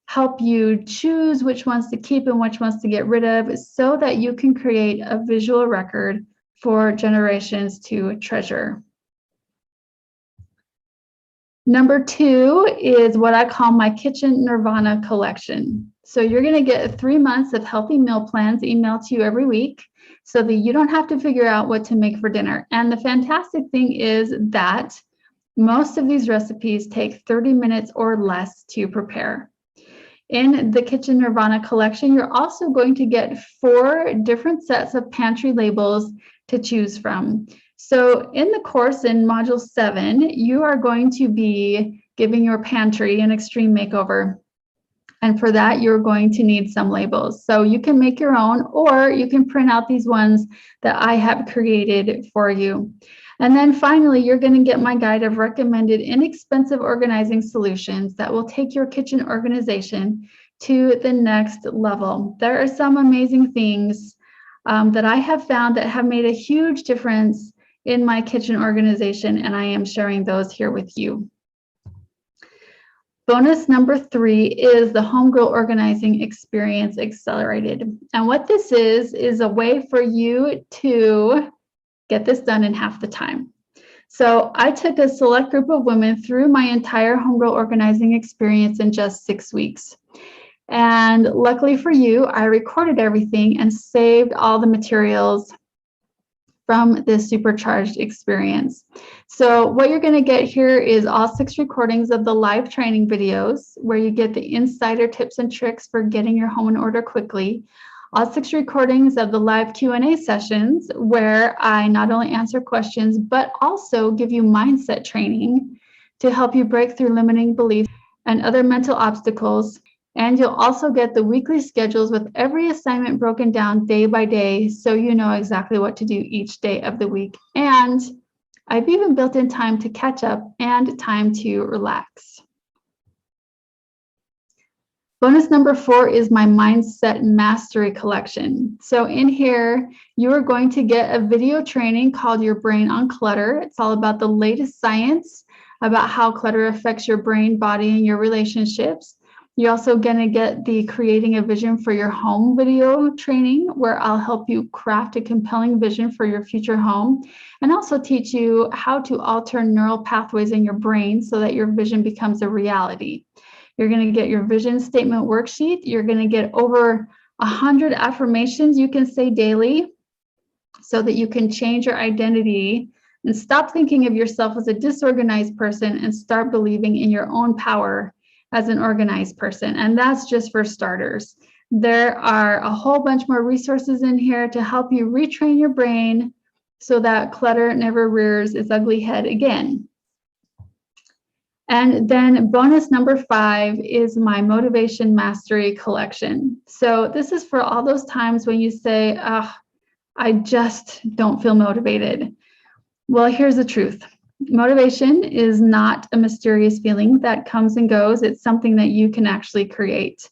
help you choose which ones to keep and which ones to get rid of, so that you can create a visual record for generations to treasure. Number 2 is what I call my Kitchen Nirvana collection. So you're going to get 3 months of healthy meal plans emailed to you every week, so that you don't have to figure out what to make for dinner. And the fantastic thing is that most of these recipes take 30 minutes or less to prepare. In the Kitchen Nirvana collection, you're also going to get 4 different sets of pantry labels to choose from. So in the course in Module 7, you are going to be giving your pantry an extreme makeover. And for that, you're going to need some labels. So you can make your own, or you can print out these ones that I have created for you. And then finally, you're going to get my guide of recommended inexpensive organizing solutions that will take your kitchen organization to the next level. There are some amazing things that I have found that have made a huge difference in my kitchen organization, and I am sharing those here with you. Bonus number 3 is the Homegirl Organizing Experience Accelerated. And what this is a way for you to get this done in half the time. So I took a select group of women through my entire Homegirl Organizing Experience in just 6 weeks. And luckily for you, I recorded everything and saved all the materials from this supercharged experience. So what you're going to get here is all 6 recordings of the live training videos, where you get the insider tips and tricks for getting your home in order quickly. All 6 recordings of the live Q&A sessions, where I not only answer questions, but also give you mindset training to help you break through limiting beliefs and other mental obstacles. And you'll also get the weekly schedules with every assignment broken down day by day, so you know exactly what to do each day of the week. And I've even built in time to catch up and time to relax. Bonus number 4 is my Mindset Mastery Collection. So in here, you are going to get a video training called Your Brain on Clutter. It's all about the latest science about how clutter affects your brain, body, and your relationships. You're also going to get the Creating a Vision for Your Home video training, where I'll help you craft a compelling vision for your future home, and also teach you how to alter neural pathways in your brain so that your vision becomes a reality. You're going to get your vision statement worksheet. You're going to get over 100 affirmations you can say daily so that you can change your identity and stop thinking of yourself as a disorganized person and start believing in your own power as an organized person. And that's just for starters. There are a whole bunch more resources in here to help you retrain your brain so that clutter never rears its ugly head again. And then bonus number 5 is my Motivation Mastery Collection. So this is for all those times when you say, I just don't feel motivated. Well, here's the truth. Motivation is not a mysterious feeling that comes and goes. It's something that you can actually create.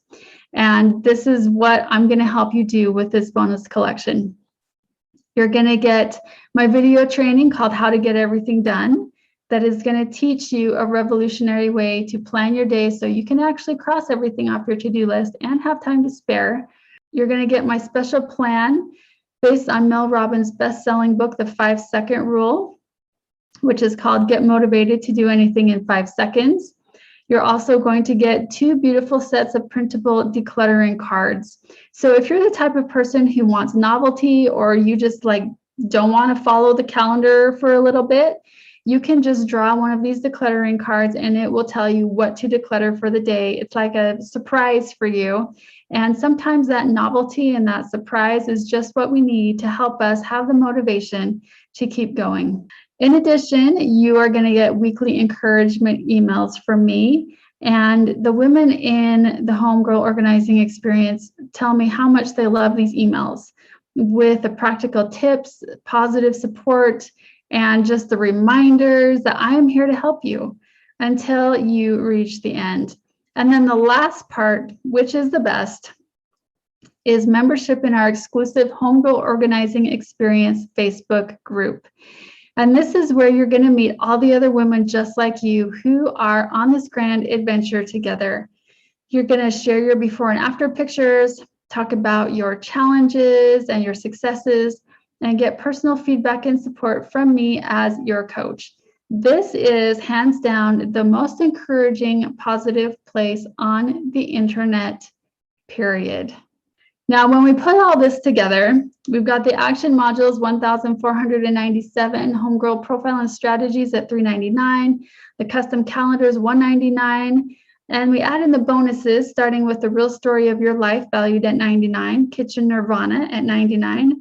And this is what I'm going to help you do with this bonus collection. You're going to get my video training called How to Get Everything Done. That is going to teach you a revolutionary way to plan your day so you can actually cross everything off your to-do list and have time to spare. You're going to get my special plan based on Mel Robbins' best-selling book, The 5-Second Rule, which is called Get Motivated to Do Anything in 5 Seconds. You're also going to get 2 beautiful sets of printable decluttering cards. So if you're the type of person who wants novelty, or you just don't want to follow the calendar for a little bit, you can just draw one of these decluttering cards and it will tell you what to declutter for the day. It's like a surprise for you. And sometimes that novelty and that surprise is just what we need to help us have the motivation to keep going. In addition, you are going to get weekly encouragement emails from me. And the women in the Homegirl Organizing Experience tell me how much they love these emails with the practical tips, positive support, and just the reminders that I am here to help you until you reach the end. And then the last part, which is the best, is membership in our exclusive Homegirl Organizing Experience Facebook group. And this is where you're going to meet all the other women just like you who are on this grand adventure together. You're going to share your before and after pictures, talk about your challenges and your successes, and get personal feedback and support from me as your coach. This is hands down the most encouraging, positive place on the internet, period. Now, when we put all this together, we've got the action modules 1,497, Homegirl profile and strategies at $399, the custom calendars $199, and we add in the bonuses, starting with the real story of your life valued at $99, kitchen nirvana at $99,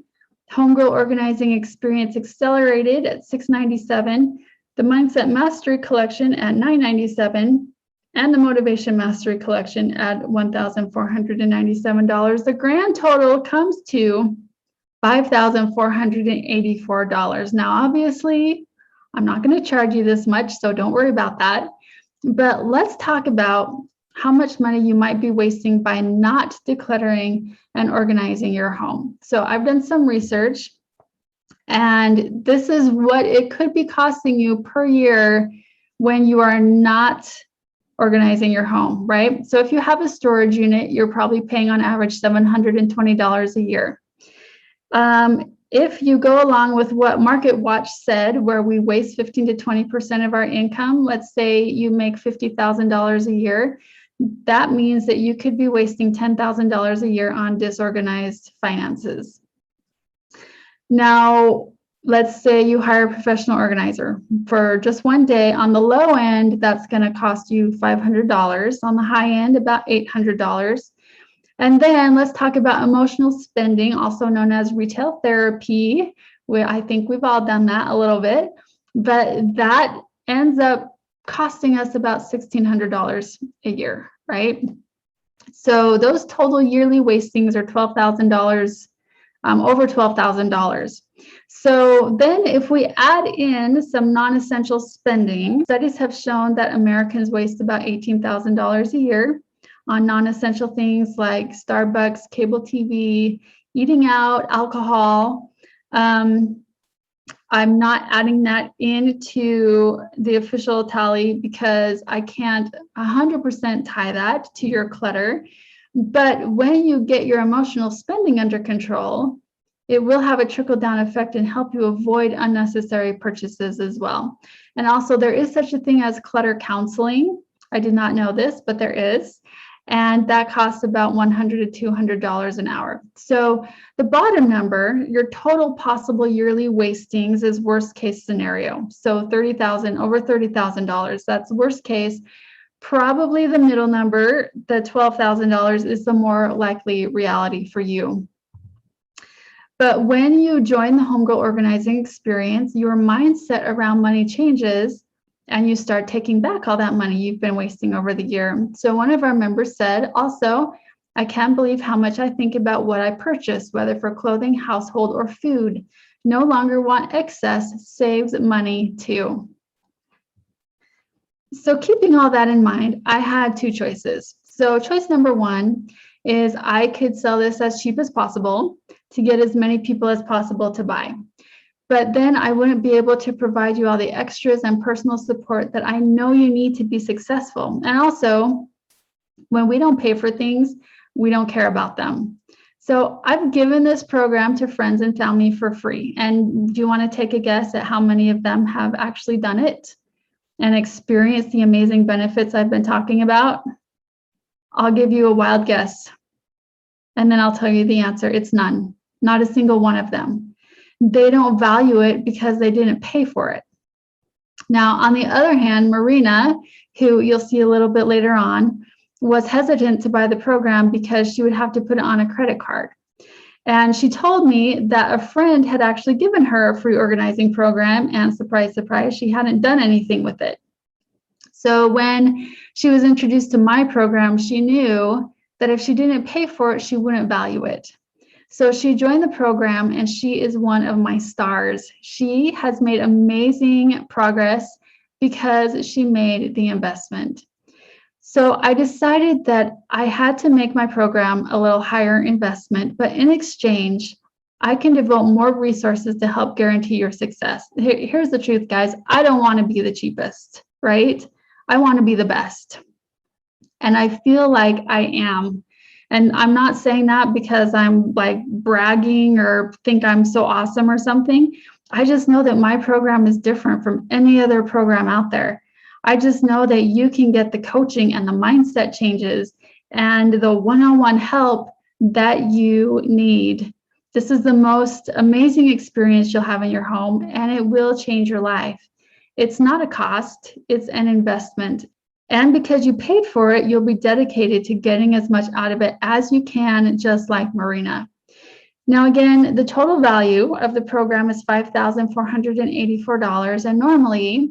Homegirl Organizing Experience Accelerated at $697, the Mindset Mastery Collection at $997, and the Motivation Mastery Collection at $1,497. The grand total comes to $5,484. Now, obviously, I'm not going to charge you this much, so don't worry about that. But let's talk about how much money you might be wasting by not decluttering and organizing your home. So I've done some research, and this is what it could be costing you per year when you are not organizing your home, right? So if you have a storage unit, you're probably paying on average $720 a year. If you go along with what Market Watch said, where we waste 15 to 20% of our income, let's say you make $50,000 a year, that means that you could be wasting $10,000 a year on disorganized finances. Now, let's say you hire a professional organizer for just one day. On the low end, that's going to cost you $500. On the high end, about $800. And then let's talk about emotional spending, also known as retail therapy. I think we've all done that a little bit, but that ends up costing us about $1,600 a year, right? So those total yearly wastings are $12,000, over $12,000. So then if we add in some non-essential spending, studies have shown that Americans waste about $18,000 a year on non-essential things like Starbucks, cable TV, eating out, alcohol. I'm not adding that into the official tally because I can't 100% tie that to your clutter. But when you get your emotional spending under control, it will have a trickle-down effect and help you avoid unnecessary purchases as well. And also, there is such a thing as clutter counseling. I did not know this, but there is. And that costs about $100 to $200 an hour. So the bottom number, your total possible yearly wastings, is worst case scenario. So $30,000, over $30,000. That's worst case. Probably the middle number, the $12,000, is the more likely reality for you. But when you join the Homegirl Organizing Experience, your mindset around money changes and you start taking back all that money you've been wasting over the year. So one of our members said, also, I can't believe how much I think about what I purchase, whether for clothing, household, or food. No longer want excess, saves money too. So keeping all that in mind, I had two choices. So choice number one is I could sell this as cheap as possible to get as many people as possible to buy. But then I wouldn't be able to provide you all the extras and personal support that I know you need to be successful. And also, when we don't pay for things, we don't care about them. So I've given this program to friends and family for free. And do you want to take a guess at how many of them have actually done it and experienced the amazing benefits I've been talking about? I'll give you a wild guess. And then I'll tell you the answer. It's none, not a single one of them. They don't value it because they didn't pay for it. Now, on the other hand, Marina, who you'll see a little bit later on, was hesitant to buy the program because she would have to put it on a credit card. And she told me that a friend had actually given her a free organizing program, and surprise, surprise, she hadn't done anything with it. So when she was introduced to my program, she knew that if she didn't pay for it, she wouldn't value it. So she joined the program and she is one of my stars. She has made amazing progress because she made the investment. So I decided that I had to make my program a little higher investment, but in exchange, I can devote more resources to help guarantee your success. Here's the truth, guys. I don't want to be the cheapest, right? I want to be the best. And I feel like I am. And I'm not saying that because I'm like bragging or think I'm so awesome or something. I just know that my program is different from any other program out there. I just know that you can get the coaching and the mindset changes and the one-on-one help that you need. This is the most amazing experience you'll have in your home, and it will change your life. It's not a cost, it's an investment. And because you paid for it, you'll be dedicated to getting as much out of it as you can, just like Marina. Now, again, the total value of the program is $5,484. And normally,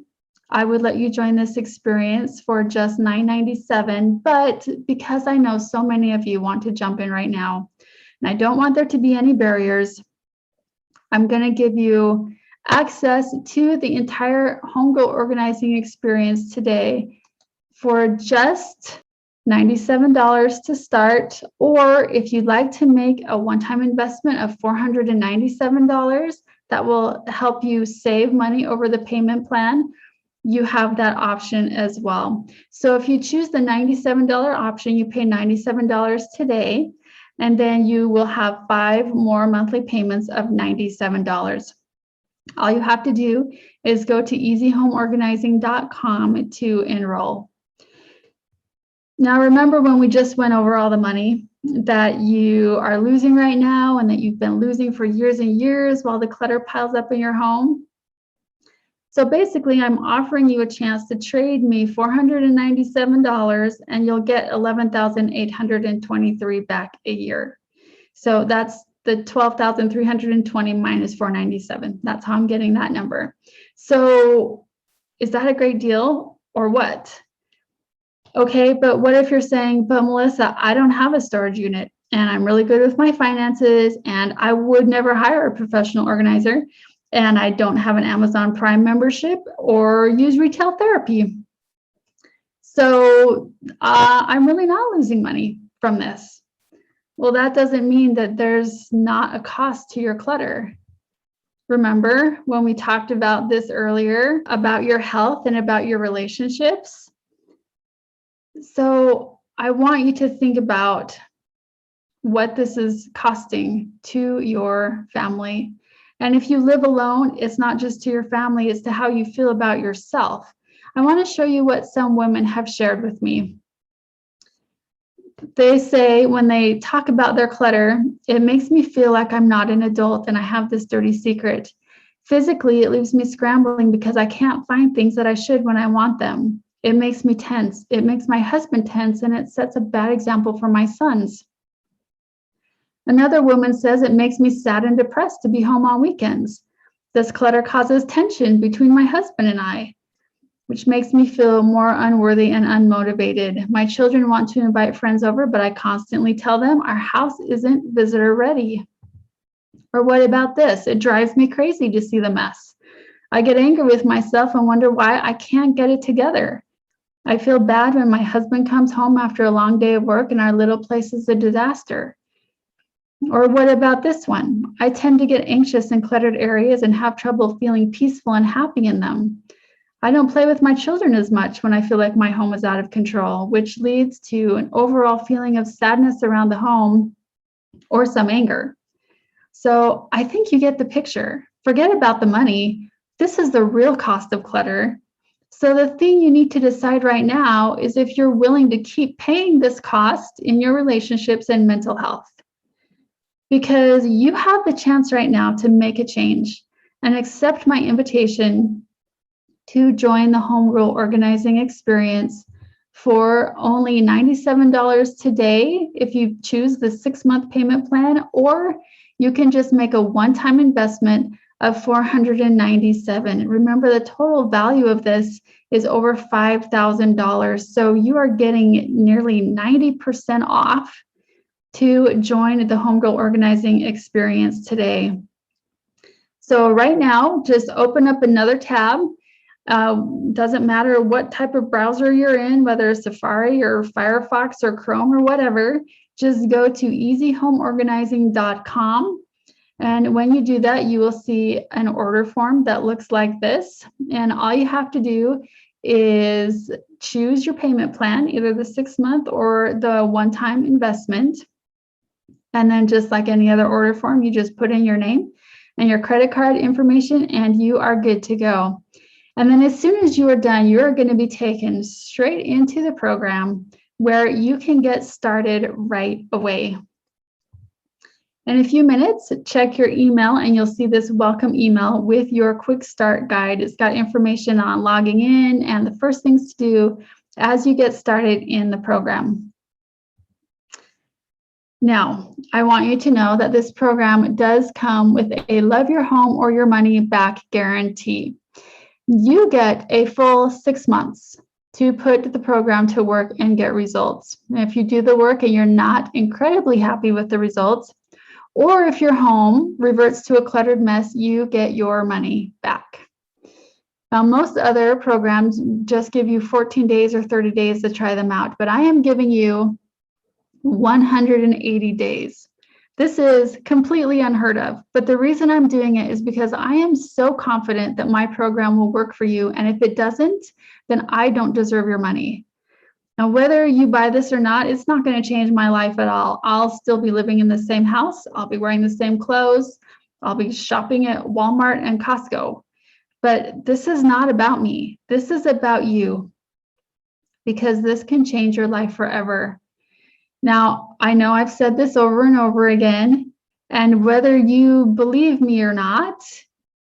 I would let you join this experience for just $997. But because I know so many of you want to jump in right now, and I don't want there to be any barriers, I'm going to give you access to the entire Homegirl Organizing experience today for just $97 to start, or if you'd like to make a one-time investment of $497, that will help you save money over the payment plan, you have that option as well. So if you choose the $97 option, you pay $97 today, and then you will have 5 more monthly payments of $97. All you have to do is go to easyhomeorganizing.com to enroll. Now, remember when we just went over all the money that you are losing right now and that you've been losing for years and years while the clutter piles up in your home? So basically, I'm offering you a chance to trade me $497 and you'll get $11,823 back a year. So that's the $12,320 minus $497. That's how I'm getting that number. So is that a great deal? or what? Okay, but what if you're saying, but Melissa, I don't have a storage unit and I'm really good with my finances and I would never hire a professional organizer and I don't have an Amazon Prime membership or use retail therapy. So I'm really not losing money from this. Well, that doesn't mean that there's not a cost to your clutter. Remember when we talked about this earlier, about your health and about your relationships? So I want you to think about what this is costing to your family. And if you live alone, it's not just to your family, it's to how you feel about yourself. I want to show you what some women have shared with me. They say when they talk about their clutter, it makes me feel like I'm not an adult and I have this dirty secret. Physically, it leaves me scrambling because I can't find things that I should when I want them. It makes me tense. It makes my husband tense, and it sets a bad example for my sons. Another woman says it makes me sad and depressed to be home on weekends. This clutter causes tension between my husband and I, which makes me feel more unworthy and unmotivated. My children want to invite friends over, but I constantly tell them our house isn't visitor ready. Or what about this? It drives me crazy to see the mess. I get angry with myself and wonder why I can't get it together. I feel bad when my husband comes home after a long day of work and our little place is a disaster. Or what about this one? I tend to get anxious in cluttered areas and have trouble feeling peaceful and happy in them. I don't play with my children as much when I feel like my home is out of control, which leads to an overall feeling of sadness around the home or some anger. So I think you get the picture. Forget about the money. This is the real cost of clutter. So the thing you need to decide right now is if you're willing to keep paying this cost in your relationships and mental health. Because you have the chance right now to make a change and accept my invitation to join the home rule organizing experience for only $97 today if you choose the 6-month payment plan, or you can just make a one-time investment of $497. Remember, the total value of this is over $5,000. So you are getting nearly 90% off to join the Homegirl Organizing Experience today. So right now, just open up another tab. Doesn't matter what type of browser you're in, whether it's Safari or Firefox or Chrome or whatever, just go to easyhomeorganizing.com. And when you do that, you will see an order form that looks like this. And all you have to do is choose your payment plan, either the 6-month or the one-time investment. And then just like any other order form, you just put in your name and your credit card information and you are good to go. And then as soon as you are done, you're going to be taken straight into the program where you can get started right away. In a few minutes, check your email and you'll see this welcome email with your quick start guide. It's got information on logging in and the first things to do as you get started in the program. Now, I want you to know that this program does come with a love your home or your money back guarantee. You get a full 6 months to put the program to work and get results. And if you do the work and you're not incredibly happy with the results, or if your home reverts to a cluttered mess, you get your money back. Now, most other programs just give you 14 days or 30 days to try them out, but I am giving you 180 days. This is completely unheard of, but the reason I'm doing it is because I am so confident that my program will work for you, and if it doesn't, then I don't deserve your money. Now, whether you buy this or not, it's not going to change my life at all. I'll still be living in the same house. I'll be wearing the same clothes. I'll be shopping at Walmart and Costco. But this is not about me. This is about you, because this can change your life forever. Now, I know I've said this over and over again, and whether you believe me or not,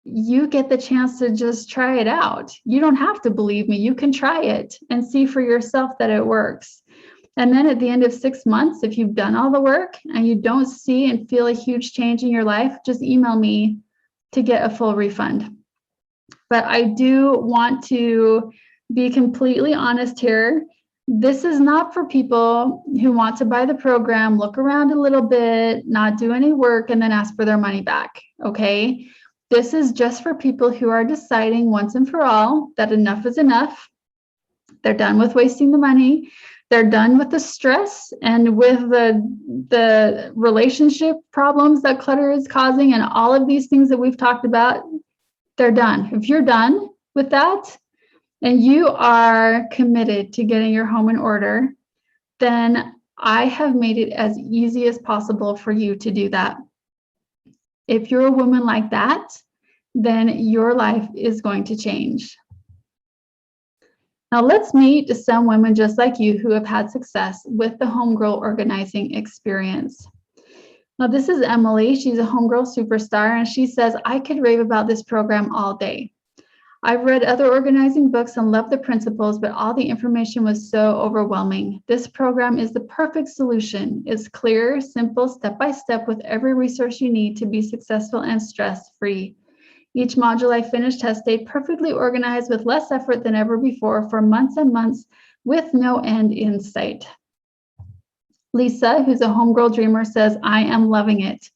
you get the chance to just try it out. You don't have to believe me. You can try it and see for yourself that it works. And then at the end of 6 months, if you've done all the work and you don't see and feel a huge change in your life, just email me to get a full refund. But I do want to be completely honest here. This is not for people who want to buy the program, look around a little bit, not do any work, and then ask for their money back. Okay. This is just for people who are deciding once and for all that enough is enough. They're done with wasting the money. They're done with the stress and with the relationship problems that clutter is causing and all of these things that we've talked about. They're done. If you're done with that and you are committed to getting your home in order, then I have made it as easy as possible for you to do that. If you're a woman like that, then your life is going to change. Now let's meet some women just like you who have had success with the homegirl organizing experience. Now this is Emily. She's a homegirl superstar, and she says, I could rave about this program all day. I've read other organizing books and love the principles, but all the information was so overwhelming. This program is the perfect solution. It's clear, simple, step-by-step with every resource you need to be successful and stress-free. Each module I finished has stayed perfectly organized with less effort than ever before for months and months with no end in sight. Lisa, who's a homegirl dreamer, says, I am loving it.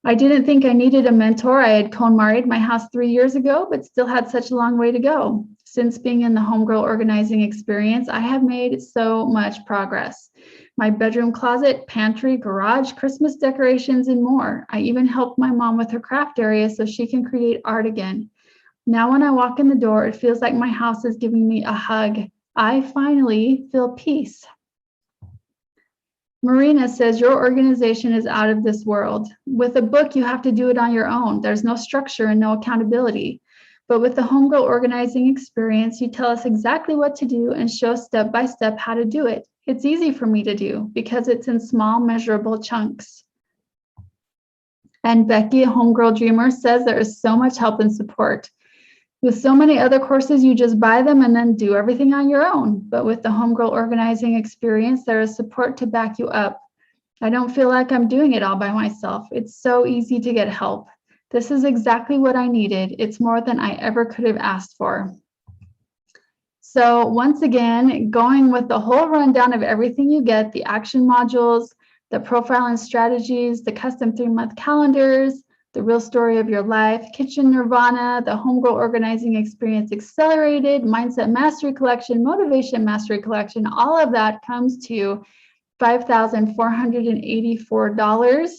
I didn't think I needed a mentor. I had KonMari'd my house 3 years ago, but still had such a long way to go. Since being in the homegirl organizing experience, I have made so much progress. My bedroom closet, pantry, garage, Christmas decorations, and more. I even helped my mom with her craft area so she can create art again. Now when I walk in the door, it feels like my house is giving me a hug. I finally feel peace. Marina says, your organization is out of this world. With a book, you have to do it on your own. There's no structure and no accountability. But with the homegirl organizing experience, you tell us exactly what to do and show step by step how to do it. It's easy for me to do because it's in small, measurable chunks. And Becky, a homegirl dreamer, says there is so much help and support. With so many other courses, you just buy them and then do everything on your own. But with the homegirl organizing experience, there is support to back you up. I don't feel like I'm doing it all by myself. It's so easy to get help. This is exactly what I needed. It's more than I ever could have asked for. So once again, going with the whole rundown of everything you get, the action modules, the profile and strategies, the custom 3-month calendars, the real story of your life, kitchen nirvana, the homegirl organizing experience accelerated, mindset mastery collection, motivation mastery collection, all of that comes to $5,484.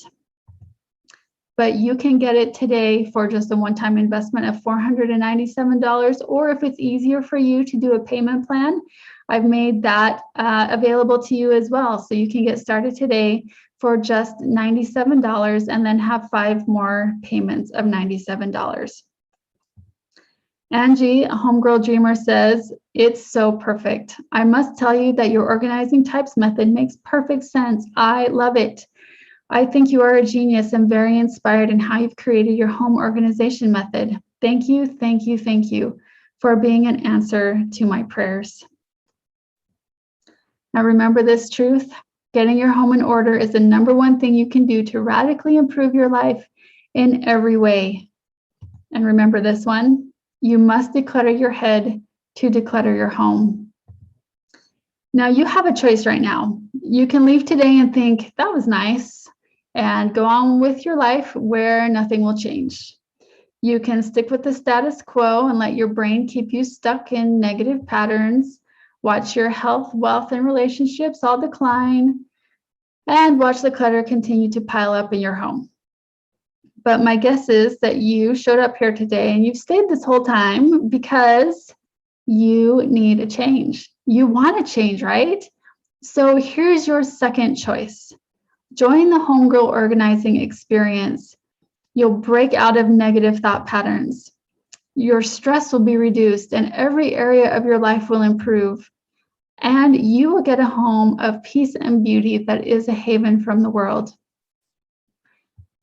But you can get it today for just a one-time investment of $497. Or if it's easier for you to do a payment plan, I've made that available to you as well. So you can get started today for just $97 and then have 5 more payments of $97. Angie, a homegirl dreamer, says, it's so perfect. I must tell you that your organizing types method makes perfect sense. I love it. I think you are a genius and very inspired in how you've created your home organization method. Thank you, thank you, thank you for being an answer to my prayers. Now remember this truth. Getting your home in order is the #1 thing you can do to radically improve your life in every way. And remember this one, you must declutter your head to declutter your home. Now you have a choice right now. You can leave today and think, that was nice, and go on with your life where nothing will change. You can stick with the status quo and let your brain keep you stuck in negative patterns, watch your health, wealth, and relationships all decline, and watch the clutter continue to pile up in your home. But my guess is that you showed up here today and you've stayed this whole time because you need a change. You want to change, right? So here's your second choice. Join the homegirl organizing experience. You'll break out of negative thought patterns. Your stress will be reduced and every area of your life will improve. And you will get a home of peace and beauty that is a haven from the world.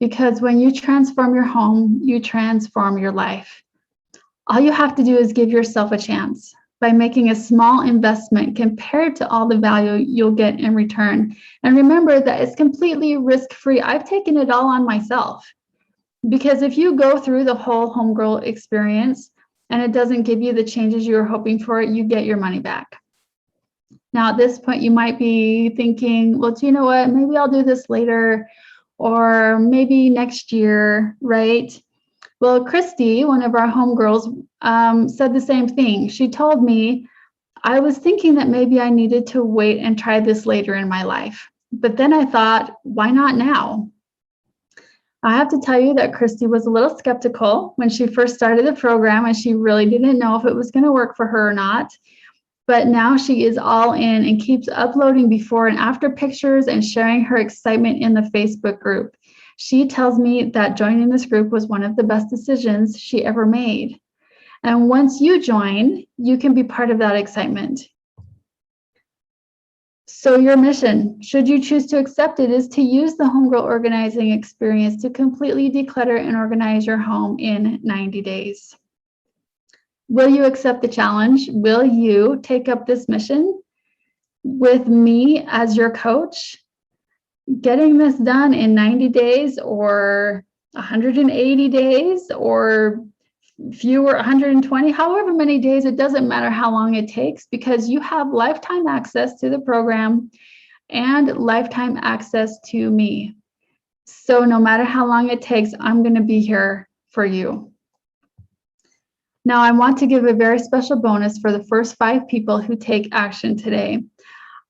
Because when you transform your home, you transform your life. All you have to do is give yourself a chance by making a small investment compared to all the value you'll get in return. And remember that it's completely risk-free. I've taken it all on myself. Because if you go through the whole homegirl experience, and it doesn't give you the changes you were hoping for, you get your money back. Now, at this point, you might be thinking, well, do you know what? Maybe I'll do this later, or maybe next year, right? Well, Christy, one of our homegirls, said the same thing. She told me, I was thinking that maybe I needed to wait and try this later in my life. But then I thought, why not now? I have to tell you that Christy was a little skeptical when she first started the program, and she really didn't know if it was going to work for her or not. But now she is all in and keeps uploading before and after pictures and sharing her excitement in the Facebook group. She tells me that joining this group was one of the best decisions she ever made. And once you join, you can be part of that excitement. So your mission, should you choose to accept it, is to use the Homegirl organizing experience to completely declutter and organize your home in 90 days. Will you accept the challenge? Will you take up this mission with me as your coach? Getting this done in 90 days or 180 days or fewer, 120, however many days, it doesn't matter how long it takes, because you have lifetime access to the program and lifetime access to me. So no matter how long it takes, I'm going to be here for you. Now, I want to give a very special bonus for the first 5 people who take action today.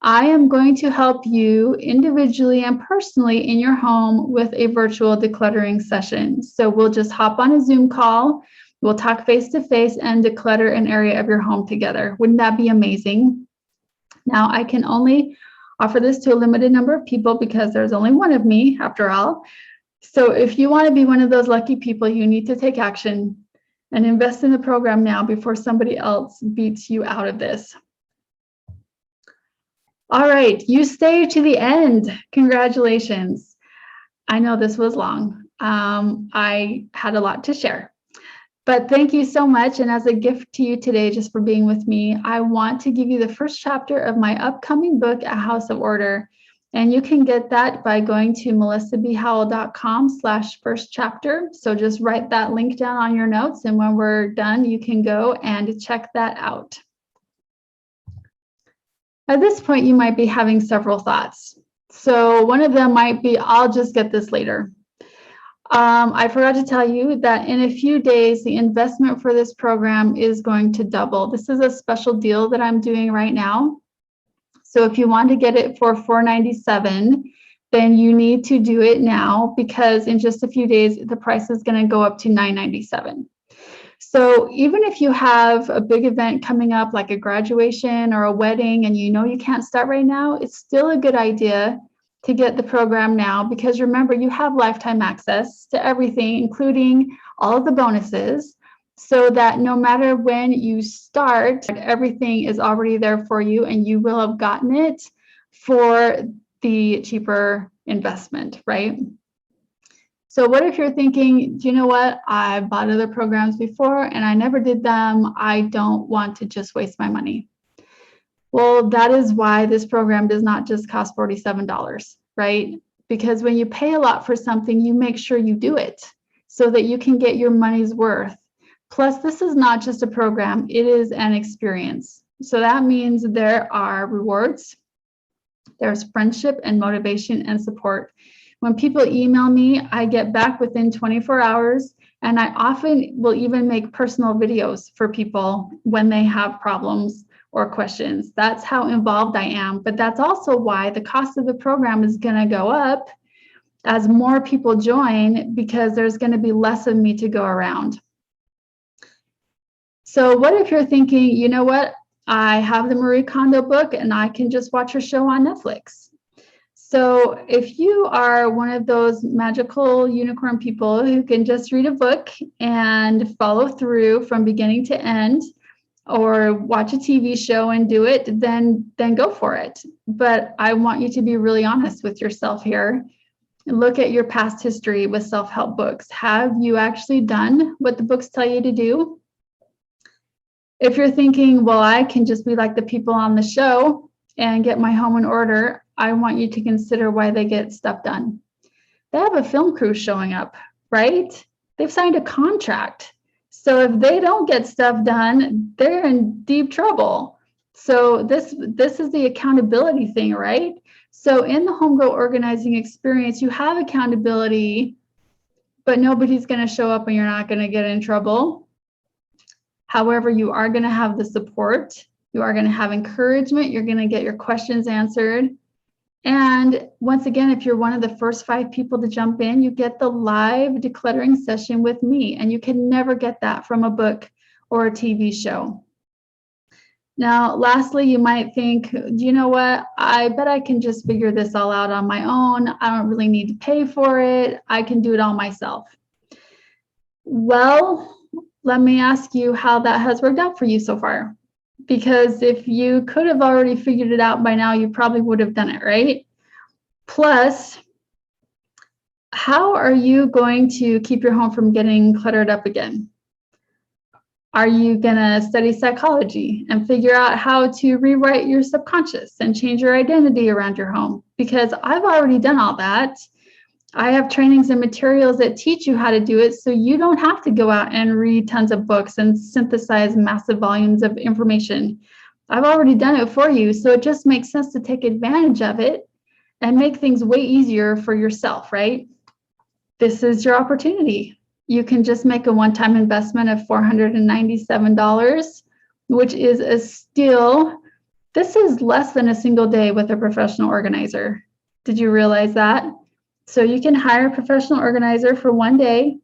I am going to help you individually and personally in your home with a virtual decluttering session. So we'll just hop on a Zoom call. We'll talk face-to-face and declutter an area of your home together. Wouldn't that be amazing? Now, I can only offer this to a limited number of people because there's only one of me, after all. So if you want to be one of those lucky people, you need to take action and invest in the program now before somebody else beats you out of this. All right, you stayed to the end. Congratulations. I know this was long. I had a lot to share. But thank you so much. And as a gift to you today, just for being with me, I want to give you the first chapter of my upcoming book, A House of Order. And you can get that by going to melissabhowell.com/first chapter. So just write that link down on your notes. And when we're done, you can go and check that out. At this point, you might be having several thoughts. So one of them might be, I'll just get this later. I forgot to tell you that in a few days, the investment for this program is going to double. This is a special deal that I'm doing right now. So if you want to get it for $497, then you need to do it now, because in just a few days, the price is going to go up to $997. So even if you have a big event coming up, like a graduation or a wedding, and you know you can't start right now, it's still a good idea to get the program now, because remember, you have lifetime access to everything, including all of the bonuses, so that no matter when you start, everything is already there for you and you will have gotten it for the cheaper investment, right? So what if you're thinking, do you know what? I bought other programs before and I never did them. I don't want to just waste my money. Well, that is why this program does not just cost $47, right? Because when you pay a lot for something, you make sure you do it so that you can get your money's worth. Plus, this is not just a program, it is an experience. So that means there are rewards, there's friendship and motivation and support. When people email me, I get back within 24 hours, and I often will even make personal videos for people when they have problems or questions. That's how involved I am. But that's also why the cost of the program is going to go up as more people join, because there's going to be less of me to go around. So what if you're thinking, you know what? I have the Marie Kondo book and I can just watch her show on Netflix. So if you are one of those magical unicorn people who can just read a book and follow through from beginning to end, or watch a TV show and do it, then go for it. But I want you to be really honest with yourself here. Look at your past history with self-help books. Have you actually done what the books tell you to do? If you're thinking, well, I can just be like the people on the show and get my home in order, I want you to consider why they get stuff done. They have a film crew showing up, right? They've signed a contract. So if they don't get stuff done, they're in deep trouble. So this is the accountability thing, right? So in the homegirl organizing experience, you have accountability, but nobody's going to show up and you're not going to get in trouble. However, you are going to have the support. You are going to have encouragement. You're going to get your questions answered. And once again, if you're one of the first 5 people to jump in, you get the live decluttering session with me. And you can never get that from a book or a TV show. Now, lastly, you might think, you know what? I bet I can just figure this all out on my own. I don't really need to pay for it. I can do it all myself. Well, let me ask you how that has worked out for you so far. Because if you could have already figured it out by now, you probably would have done it, right? Plus, how are you going to keep your home from getting cluttered up again? Are you going to study psychology and figure out how to rewrite your subconscious and change your identity around your home? Because I've already done all that. I have trainings and materials that teach you how to do it, so you don't have to go out and read tons of books and synthesize massive volumes of information. I've already done it for you, so it just makes sense to take advantage of it and make things way easier for yourself, right? This is your opportunity. You can just make a one-time investment of $497, which is a steal. This is less than a single day with a professional organizer. Did you realize that? So you can hire a professional organizer for one day,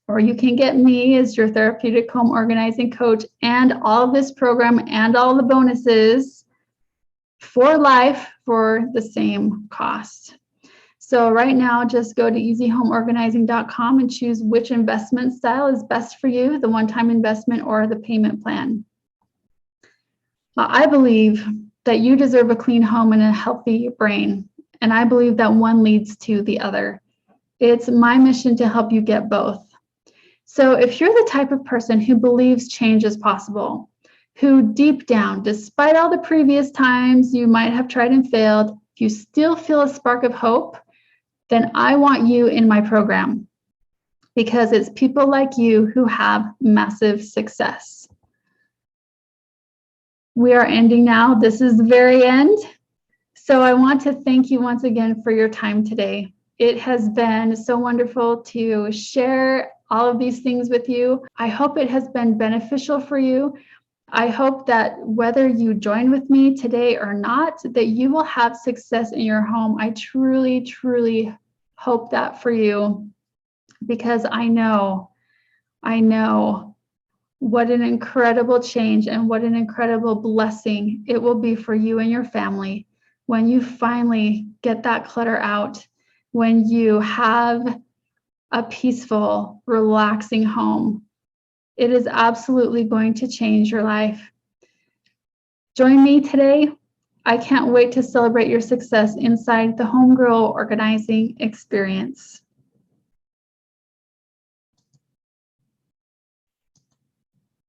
or you can get me as your therapeutic home organizing coach and all of this program and all the bonuses for life for the same cost. So right now, just go to easyhomeorganizing.com and choose which investment style is best for you, the one-time investment or the payment plan. I believe that you deserve a clean home and a healthy brain. And I believe that one leads to the other. It's my mission to help you get both. So if you're the type of person who believes change is possible, who deep down, despite all the previous times you might have tried and failed, you still feel a spark of hope, then I want you in my program, because it's people like you who have massive success. We are ending now. This is the very end. So I want to thank you once again for your time today. It has been so wonderful to share all of these things with you. I hope it has been beneficial for you. I hope that whether you join with me today or not, that you will have success in your home. I truly, truly hope that for you, because I know what an incredible change and what an incredible blessing it will be for you and your family when you finally get that clutter out, when you have a peaceful, relaxing home. It is absolutely going to change your life. Join me today. I can't wait to celebrate your success inside the Homegirl Organizing Experience.